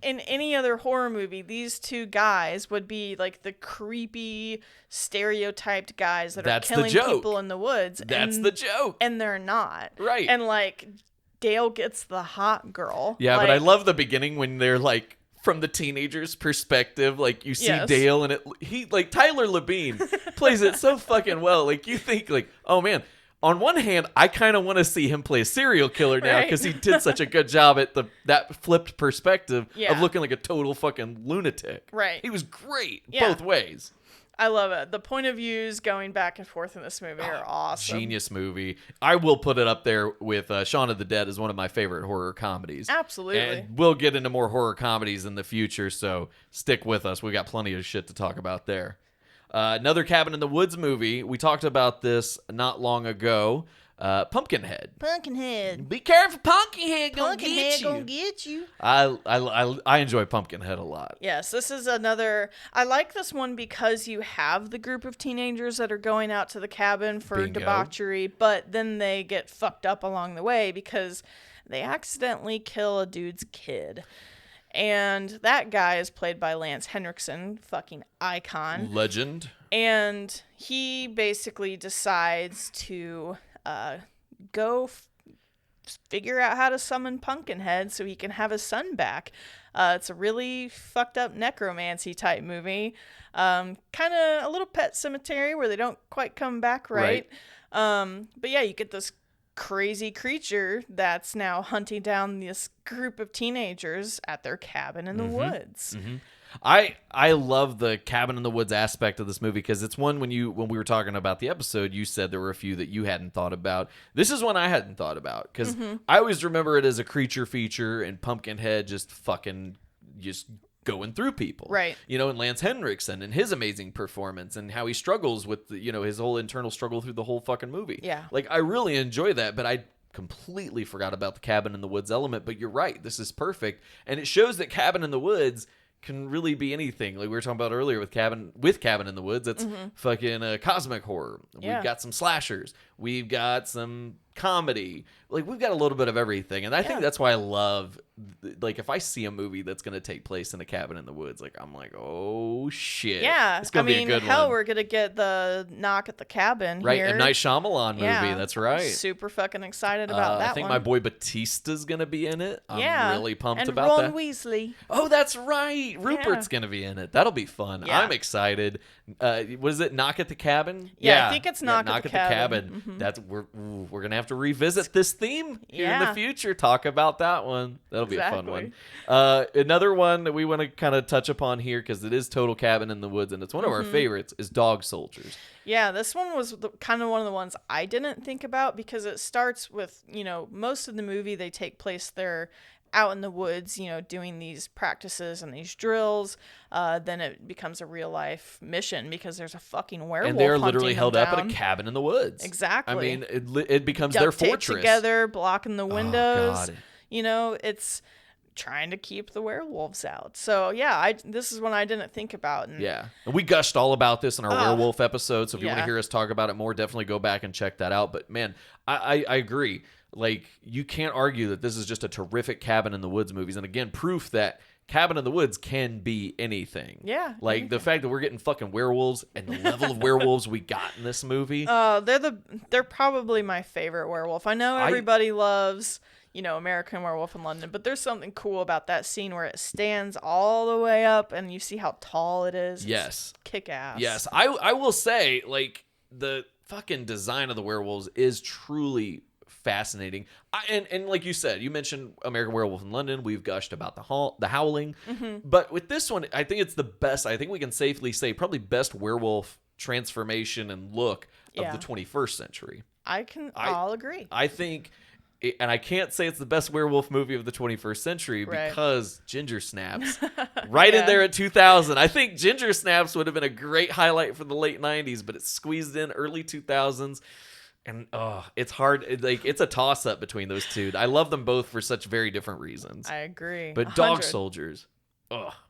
in any other horror movie, these two guys would be like the creepy, stereotyped guys that are killing people in the woods. That's the joke. And they're not. Right. And like Dale gets the hot girl. Yeah, but I love the beginning when they're like from the teenager's perspective, like you see Dale and Tyler Labine plays it so fucking well. Like you think like, oh man. On one hand, I kind of want to see him play a serial killer now because he did such a good job at that flipped perspective of looking like a total fucking lunatic. Right. He was great both ways. I love it. The point of views going back and forth in this movie are awesome. Genius movie. I will put it up there with Shaun of the Dead as one of my favorite horror comedies. Absolutely. And we'll get into more horror comedies in the future, so stick with us. We got plenty of shit to talk about there. Another Cabin in the Woods movie. We talked about this not long ago. Pumpkinhead. Pumpkinhead. Be careful, Pumpkinhead gonna get you. I enjoy Pumpkinhead a lot. Yes, this is another. I like this one because you have the group of teenagers that are going out to the cabin for debauchery, but then they get fucked up along the way because they accidentally kill a dude's kid. And that guy is played by Lance Henriksen, fucking icon. Legend. And he basically decides to go figure out how to summon Pumpkinhead so he can have his son back. It's a really fucked up necromancy type movie. Kind of a little Pet Cemetery where they don't quite come back right. But yeah, you get this crazy creature that's now hunting down this group of teenagers at their cabin in the woods. Mm-hmm. I love the Cabin in the Woods aspect of this movie because it's one when we were talking about the episode, you said there were a few that you hadn't thought about. This is one I hadn't thought about because I always remember it as a creature feature and Pumpkinhead just going through people. Right. And Lance Henriksen and his amazing performance and how he struggles with his whole internal struggle through the whole fucking movie. Yeah. Like I really enjoy that, but I completely forgot about the Cabin in the Woods element, but you're right. This is perfect. And it shows that Cabin in the Woods can really be anything. Like we were talking about earlier with Cabin in the Woods. It's fucking cosmic horror. Yeah. We've got some slashers. We've got some comedy. Like we've got a little bit of everything. And I think that's why I love, like if I see a movie that's going to take place in a cabin in the woods, like I'm like, oh shit. Yeah. It's going to be a good one. We're going to get the Knock at the Cabin right, here. M. Night Shyamalan movie. Yeah. That's right. Super fucking excited about that one. I think my boy Batista's going to be in it. I'm really pumped and about Ron that. Weasley. Oh, that's right. Rupert's going to be in it. That'll be fun. Yeah. I'm excited. Was it Knock at the Cabin? Yeah, I think it's Knock at the Cabin. Mm-hmm. That's we're going to have to revisit this theme here in the future. Talk about that one. That'll be a fun one. Another one that we want to kind of touch upon here because it is total Cabin in the Woods and it's one of our favorites is Dog Soldiers. Yeah, this one was kind of one of the ones I didn't think about because it starts with, most of the movie they take place there out in the woods, doing these practices and these drills. Then it becomes a real life mission because there's a fucking werewolf. And they're literally hunting held them up down. at a cabin in the woods. Exactly. I mean, it becomes Duct their taped fortress. Together, blocking the windows. Oh, God. It's trying to keep the werewolves out. So yeah, this is one I didn't think about. And yeah, and we gushed all about this in our werewolf episode. So if you want to yeah. hear us talk about it more, definitely go back and check that out. But man, I agree. Like, you can't argue that this is just a terrific Cabin in the Woods movies. And again, proof that Cabin in the Woods can be anything. Yeah, like the fact that we're getting fucking werewolves and the level of werewolves we got in this movie. They're probably my favorite werewolf. I know everybody loves, American Werewolf in London, but there's something cool about that scene where it stands all the way up and you see how tall it is. Yes. It's kick ass. Yes. I will say, like, the fucking design of the werewolves is truly fascinating. And like you said, you mentioned American Werewolf in London. We've gushed about the Howling. But with this one, I think it's the best. I think we can safely say probably best werewolf transformation and look of the 21st century. I'll agree. I think, and I can't say it's the best werewolf movie of the 21st century because Ginger Snaps, in there at 2000. I think Ginger Snaps would have been a great highlight for the late 90s, but it's squeezed in early 2000s. And it's hard. It's a toss-up between those two. I love them both for such very different reasons. I agree. But 100. Dog Soldiers,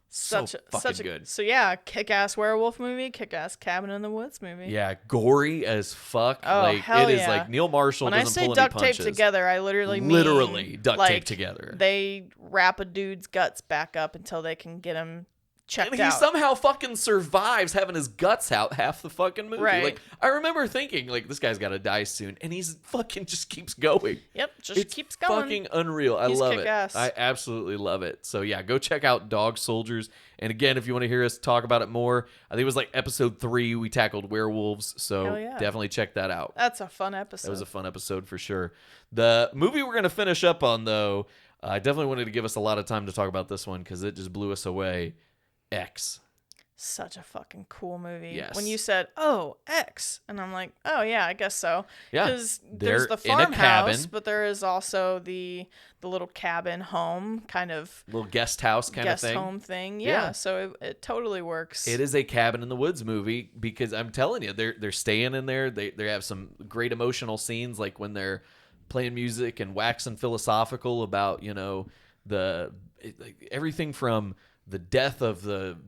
such good. So yeah, kick-ass werewolf movie, kick-ass Cabin in the Woods movie. Yeah, gory as fuck. Oh, hell it is like Neil Marshall when doesn't pull any punches. When I say duct tape together, I literally mean duct tape together. They wrap a dude's guts back up until they can get him checked and out. He somehow fucking survives having his guts out half the fucking movie. Right. Like, I remember thinking, like, this guy's got to die soon, and he's fucking just keeps going. Yep, keeps going. Fucking unreal. I love kick-ass. it. I absolutely love it. So yeah, go check out Dog Soldiers. And again, if you want to hear us talk about it more, I think it was like episode 3 we tackled werewolves. So definitely check that out. That's a fun episode. That was a fun episode for sure. The movie we're gonna finish up on, though, I definitely wanted to give us a lot of time to talk about this one because it just blew us away. X. Such a fucking cool movie. Yes. When you said, X, and I'm like, oh yeah, I guess so. Yeah. Because there's the farmhouse, but there is also the little cabin home kind of little guest house kind of thing. Guest home thing. Yeah. So it totally works. It is a Cabin in the Woods movie because I'm telling you, they're staying in there. They have some great emotional scenes, like when they're playing music and waxing philosophical about, everything from the death of the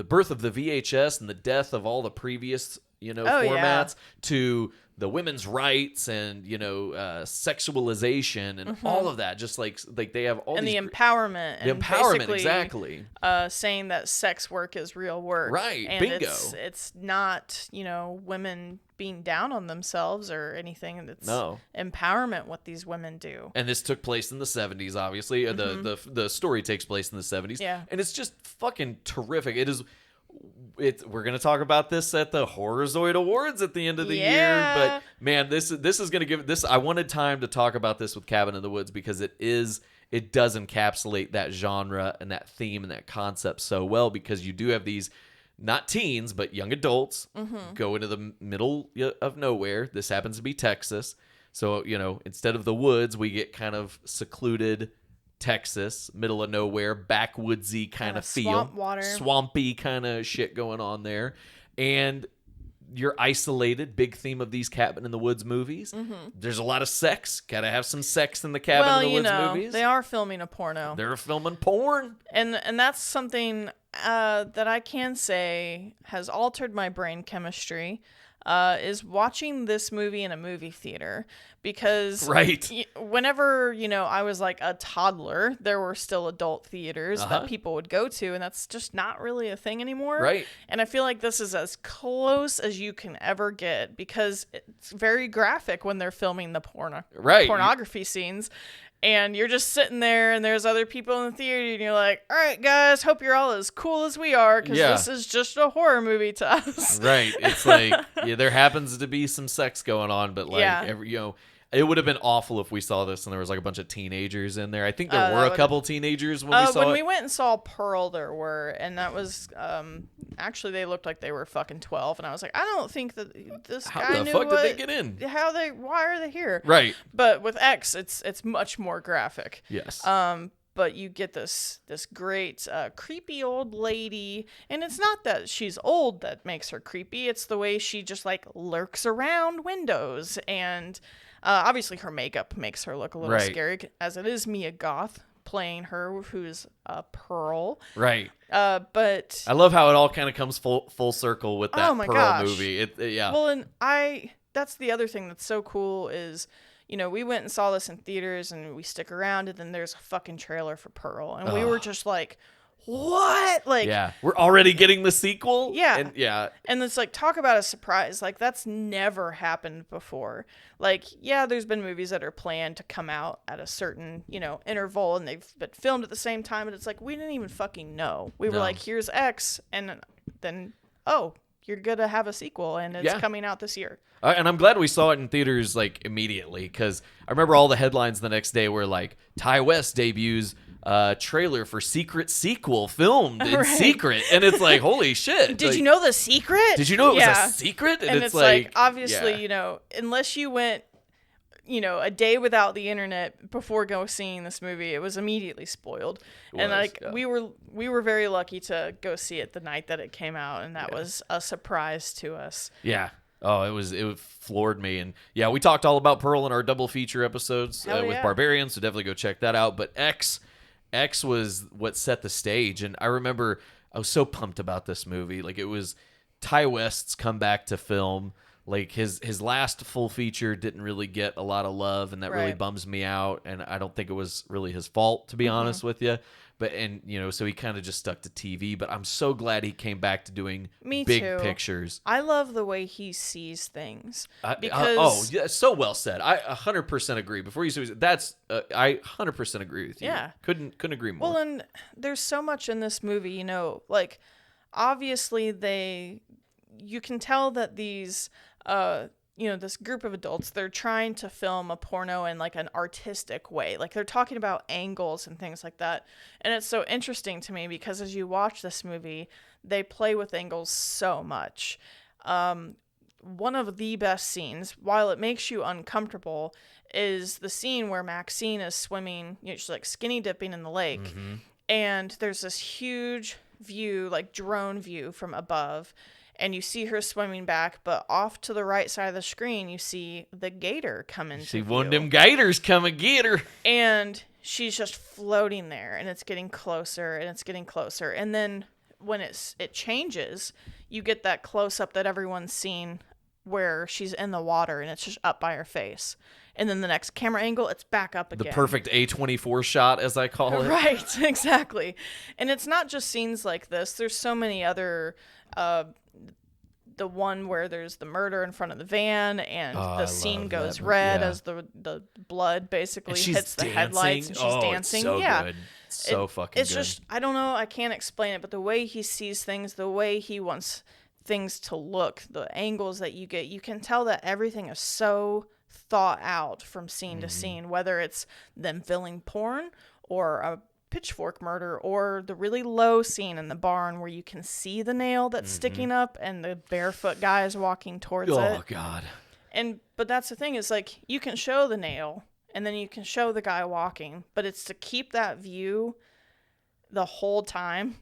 birth of the VHS and the death of all the previous, formats to the women's rights and, sexualization and all of that. Just like they have all and these... the empowerment. The empowerment, exactly. Saying that sex work is real work. Right, and bingo. It's not, women being down on themselves or anything. It's empowerment what these women do. And this took place in the 70s, obviously. The story takes place in the 70s. Yeah. And it's just fucking terrific. We're gonna talk about this at the Horrorzoid Awards at the end of the year, but man, this is gonna give this. I wanted time to talk about this with Cabin in the Woods because it does encapsulate that genre and that theme and that concept so well, because you do have these not teens but young adults go into the middle of nowhere. This happens to be Texas, so instead of the woods, we get kind of secluded Texas, middle of nowhere, backwoodsy kind of feel, swamp water, swampy kind of shit going on there, and you're isolated. Big theme of these Cabin in the Woods movies. There's a lot of sex. Gotta have some sex in the Cabin in the Woods movies. They are filming a porno. They're filming porn, and that's something that I can say has altered my brain chemistry. Is watching this movie in a movie theater, because whenever I was like a toddler, there were still adult theaters that people would go to, and that's just not really a thing anymore. Right. And I feel like this is as close as you can ever get, because it's very graphic when they're filming the pornography scenes. And you're just sitting there, and there's other people in the theater, and you're like, all right, guys, hope you're all as cool as we are, because this is just a horror movie to us. Right. It's like, there happens to be some sex going on, but it would have been awful if we saw this and there was like a bunch of teenagers in there. I think there were a couple teenagers when we saw it. When we went and saw Pearl, there were, and that was actually they looked like they were fucking 12, and I was like, I don't think that this guy knew how the fuck did they get in? Why are they here? Right. But with X, it's much more graphic. Yes. But you get this great creepy old lady, and it's not that she's old that makes her creepy. It's the way she just like lurks around windows, and obviously her makeup makes her look a little scary, as it is Mia Goth. playing her, who's Pearl. Right. But I love how it all kind of comes full circle with that oh my Pearl gosh. movie. Yeah. Well, and that's the other thing that's so cool is, we went and saw this in theaters and we stick around and then there's a fucking trailer for Pearl. And we were just like, what? Like, yeah, we're already getting the sequel. Yeah. And it's like, talk about a surprise. Like, that's never happened before. Like, yeah, there's been movies that are planned to come out at a certain, interval and they've been filmed at the same time. And it's like, we didn't even fucking know. We were like, here's X. And then, oh, you're going to have a sequel and it's coming out this year. And I'm glad we saw it in theaters like immediately, because I remember all the headlines the next day were like, Ty West debuts trailer for secret sequel filmed in secret, and it's like, holy shit. Did you know the secret? Did you know it was a secret? And it's like obviously, unless you went, a day without the internet before seeing this movie, it was immediately spoiled. We were very lucky to go see it the night that it came out, and that was a surprise to us. Yeah. Oh, it floored me. And yeah, we talked all about Pearl in our double feature episodes with Barbarians, so definitely go check that out. But X was what set the stage. And I remember I was so pumped about this movie. Like, it was Ty West's comeback to film. Like, his last full feature didn't really get a lot of love, and that really bums me out. And I don't think it was really his fault, to be honest with you. But, so he kind of just stuck to TV. But I'm so glad he came back to doing big pictures. I love the way he sees things. So well said. I 100% agree. Before you say that's, I 100% agree with you. Yeah. Couldn't agree more. Well, and there's so much in this movie, like, obviously you can tell that these, this group of adults, they're trying to film a porno in like an artistic way. Like, they're talking about angles and things like that. And it's so interesting to me because as you watch this movie, they play with angles so much. One of the best scenes, while it makes you uncomfortable, is the scene where Maxine is swimming, she's like skinny dipping in the lake. And there's this huge view, like drone view from above. And you see her swimming back, but off to the right side of the screen, you see the gator come into view. One of them gators come and get her. And she's just floating there, and it's getting closer, and it's getting closer. And then when it changes, you get that close-up that everyone's seen where she's in the water, and it's just up by her face. And then the next camera angle, it's back up again. The perfect A24 shot, as I call it. Right, exactly. And it's not just scenes like this. There's so many other... the one where there's the murder in front of the van and the scene goes red as the blood basically hits the headlights and she's dancing. It's so good. So fucking it's good. It's just, I don't know, I can't explain it, but the way he sees things, the way he wants things to look, the angles that you get, you can tell that everything is so thought out from scene to scene, whether it's them filming porn or a pitchfork murder or the really low scene in the barn where you can see the nail that's sticking up and the barefoot guy is walking towards it. Oh God. But that's the thing is, like, you can show the nail and then you can show the guy walking, but it's to keep that view the whole time.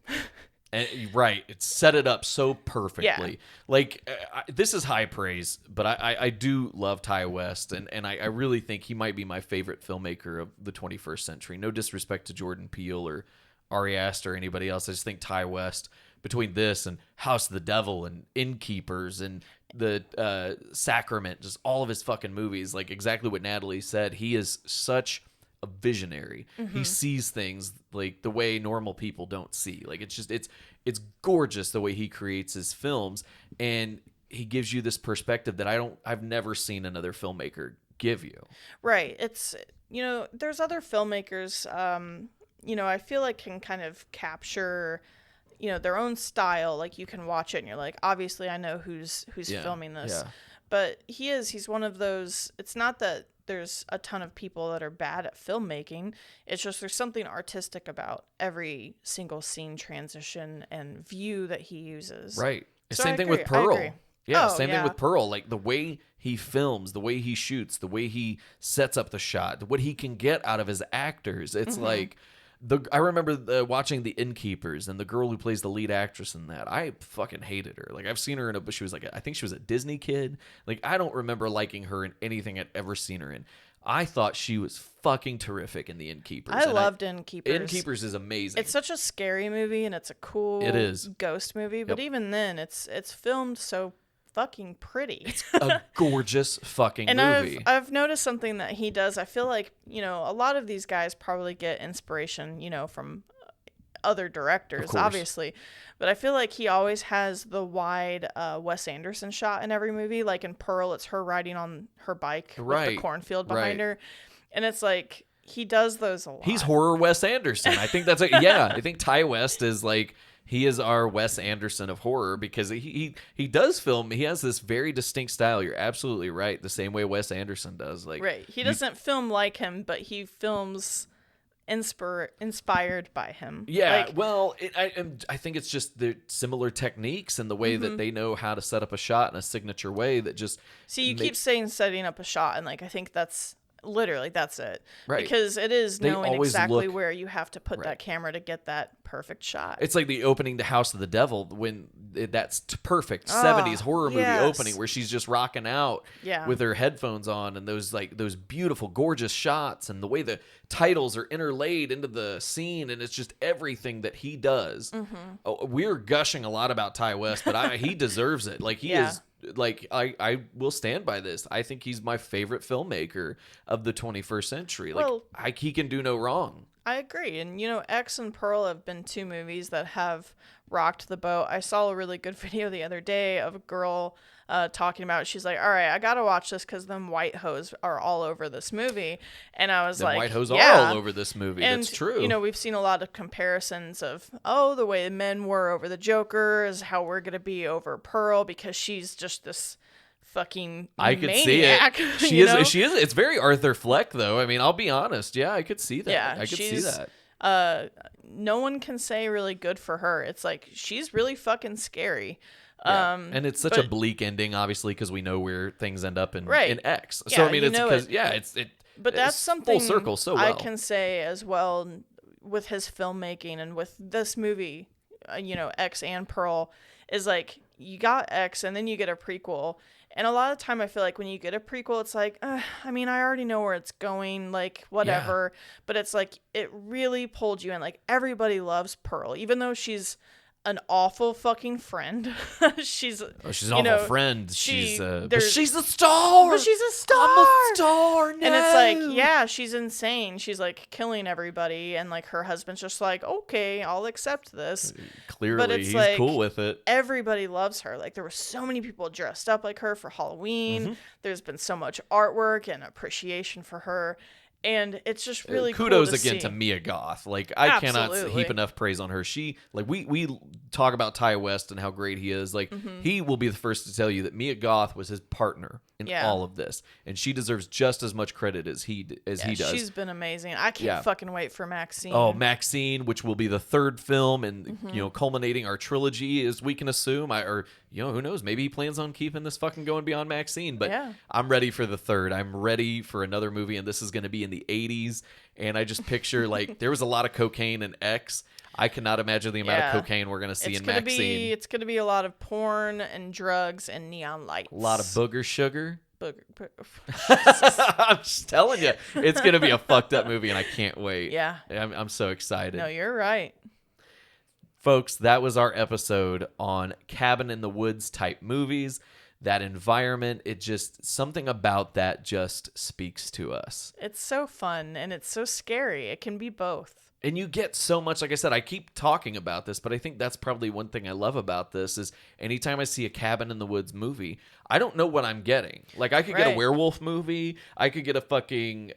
Right. It set it up so perfectly. Yeah. Like, this is high praise, but I do love Ty West, and I really think he might be my favorite filmmaker of the 21st century. No disrespect to Jordan Peele or Ari Aster or anybody else. I just think Ty West, between this and House of the Devil and Innkeepers and the Sacrament, just all of his fucking movies, like exactly what Natalie said, he is such a visionary. He sees things like the way normal people don't see. Like, it's gorgeous the way he creates his films, and he gives you this perspective that I've never seen another filmmaker give you. Right. It's, there's other filmmakers I feel like can kind of capture their own style. Like, you can watch it and you're like, obviously I know who's filming this. Yeah. But he's one of those, it's not that there's a ton of people that are bad at filmmaking. It's just there's something artistic about every single scene transition and view that he uses. Right. So same thing with Pearl. Yeah, same thing with Pearl. Like, the way he films, the way he shoots, the way he sets up the shot, what he can get out of his actors. It's like... I remember watching The Innkeepers, and the girl who plays the lead actress in that, I fucking hated her. Like, I've seen her she was like, I think she was a Disney kid. Like, I don't remember liking her in anything I'd ever seen her in. I thought she was fucking terrific in The Innkeepers. I loved Innkeepers. Innkeepers is amazing. It's such a scary movie, and it's a cool ghost movie. But even then, it's filmed so fucking pretty. It's a gorgeous fucking movie. And I've noticed something that he does. I feel like, a lot of these guys probably get inspiration, from other directors, obviously. But I feel like he always has the wide Wes Anderson shot in every movie. Like in Pearl, it's her riding on her bike with the cornfield behind her. And it's like, he does those a lot. He's horror Wes Anderson. I think that's I think Ty West is like, he is our Wes Anderson of horror, because he does film. He has this very distinct style. You're absolutely right. The same way Wes Anderson does. Like, right. He doesn't film like him, but he films inspired by him. Yeah, I think it's just the similar techniques and the way that they know how to set up a shot in a signature way that just... See, you keep saying setting up a shot, and I think that's it. Right. Because it is knowing exactly where you have to put that camera to get that perfect shot. It's like the opening to House of the Devil, when that's perfect 70s horror movie opening, where she's just rocking out with her headphones on, and those beautiful, gorgeous shots, and the way the titles are interlaid into the scene, and it's just everything that he does. We're gushing a lot about Ty West, but he deserves it. Like, he is... Like, I will stand by this. I think he's my favorite filmmaker of the 21st century. Like, he can do no wrong. I agree. And, X and Pearl have been two movies that have rocked the boat. I saw a really good video the other day of a girl talking about it. She's like, all right, I got to watch this because them white hoes are all over this movie. And I was like, white hoes are all over this movie. And, that's true. We've seen a lot of comparisons of, the way men were over the Joker is how we're going to be over Pearl, because she's just this fucking I could maniac, see it. She is. She is. It's very Arthur Fleck, though. I mean, I'll be honest. Yeah, I could see that. Yeah, I could see that. No one can say really good for her. It's like, she's really fucking scary. Yeah. And it's such a bleak ending, obviously, because we know where things end up in X. So I mean, it's because But that's something full circle so well. I can say as well with his filmmaking and with this movie, X and Pearl, is like, you got X and then you get a prequel. And a lot of the time I feel like when you get a prequel, it's like, I already know where it's going, like, whatever. Yeah. But it's like, it really pulled you in. Like, everybody loves Pearl, even though she's an awful fucking friend. she's an awful friend. She's a star. But she's a star. I'm a star now. And it's like, she's insane. She's like killing everybody, and like her husband's just like, okay, I'll accept this. Clearly, but it's he's like, cool with it. Everybody loves her. Like, there were so many people dressed up like her for Halloween. There's been so much artwork and appreciation for her. And it's just really kudos cool to again see. to Mia Goth. Like, I cannot heap enough praise on her. She, like, we talk about Ty West and how great he is. Like, he will be the first to tell you that Mia Goth was his partner in all of this, and she deserves just as much credit as he does. She's been amazing. I can't fucking wait for Maxine. Oh, Maxine, which will be the third film, and culminating our trilogy, as we can assume. Who knows? Maybe he plans on keeping this fucking going beyond Maxine. But I'm ready for the third. I'm ready for another movie, and this is going to be in the 80s. And I just picture, like, there was a lot of cocaine in X. I cannot imagine the amount of cocaine we're going to see in Maxine. It's going to be a lot of porn and drugs and neon lights. A lot of booger sugar. I'm just telling you, it's going to be a fucked up movie, and I can't wait. Yeah. I'm so excited. No, you're right. Folks, that was our episode on cabin in the woods type movies. That environment, something about that just speaks to us. It's so fun, and it's so scary. It can be both. And you get so much, like I said, I keep talking about this, but I think that's probably one thing I love about this is anytime I see a cabin in the woods movie, I don't know what I'm getting. Like, I could get a werewolf movie. I could get a fucking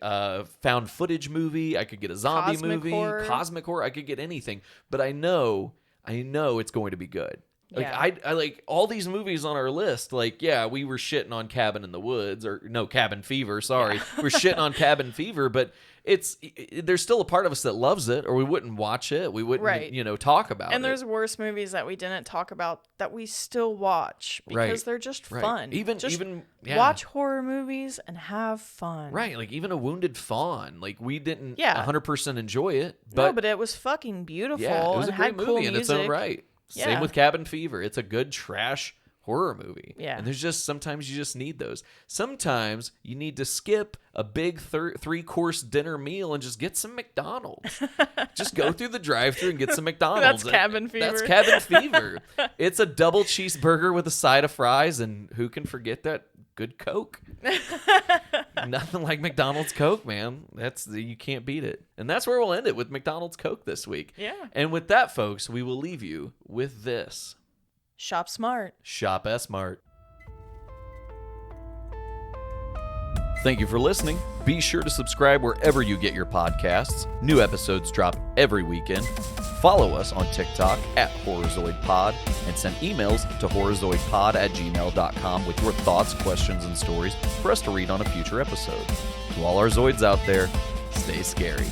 found footage movie. I could get a zombie movie. Cosmic horror. I could get anything. But I know it's going to be good. Like, I like all these movies on our list. Like, we were shitting on Cabin in the Woods, or no, Cabin Fever. Sorry, we're shitting on Cabin Fever, but there's still a part of us that loves it, or we wouldn't watch it. We wouldn't, talk about it. And there's worse movies that we didn't talk about that we still watch because they're just fun. Even watch horror movies and have fun. Right, like even A Wounded Fawn. Like, we didn't 100% enjoy it, but it was fucking beautiful. Yeah, it was and a great had movie cool in its own right. Same with Cabin Fever. It's a good trash horror movie. Yeah. And there's just sometimes you just need those. Sometimes you need to skip a big 3-course dinner meal and just get some McDonald's. Just go through the drive-thru and get some McDonald's. That's cabin fever. That's cabin fever. It's a double cheeseburger with a side of fries, and who can forget that good Coke? Nothing like McDonald's Coke, man. You can't beat it. And that's where we'll end it, with McDonald's Coke this week. Yeah. And with that, folks, we will leave you with this. Shop smart. Shop S-Mart. Thank you for listening. Be sure to subscribe wherever you get your podcasts. New episodes drop every weekend. Follow us on TikTok at HorrorZoidPod and send emails to horrorzoidpod@gmail.com with your thoughts, questions, and stories for us to read on a future episode. To all our Zoids out there, stay scary.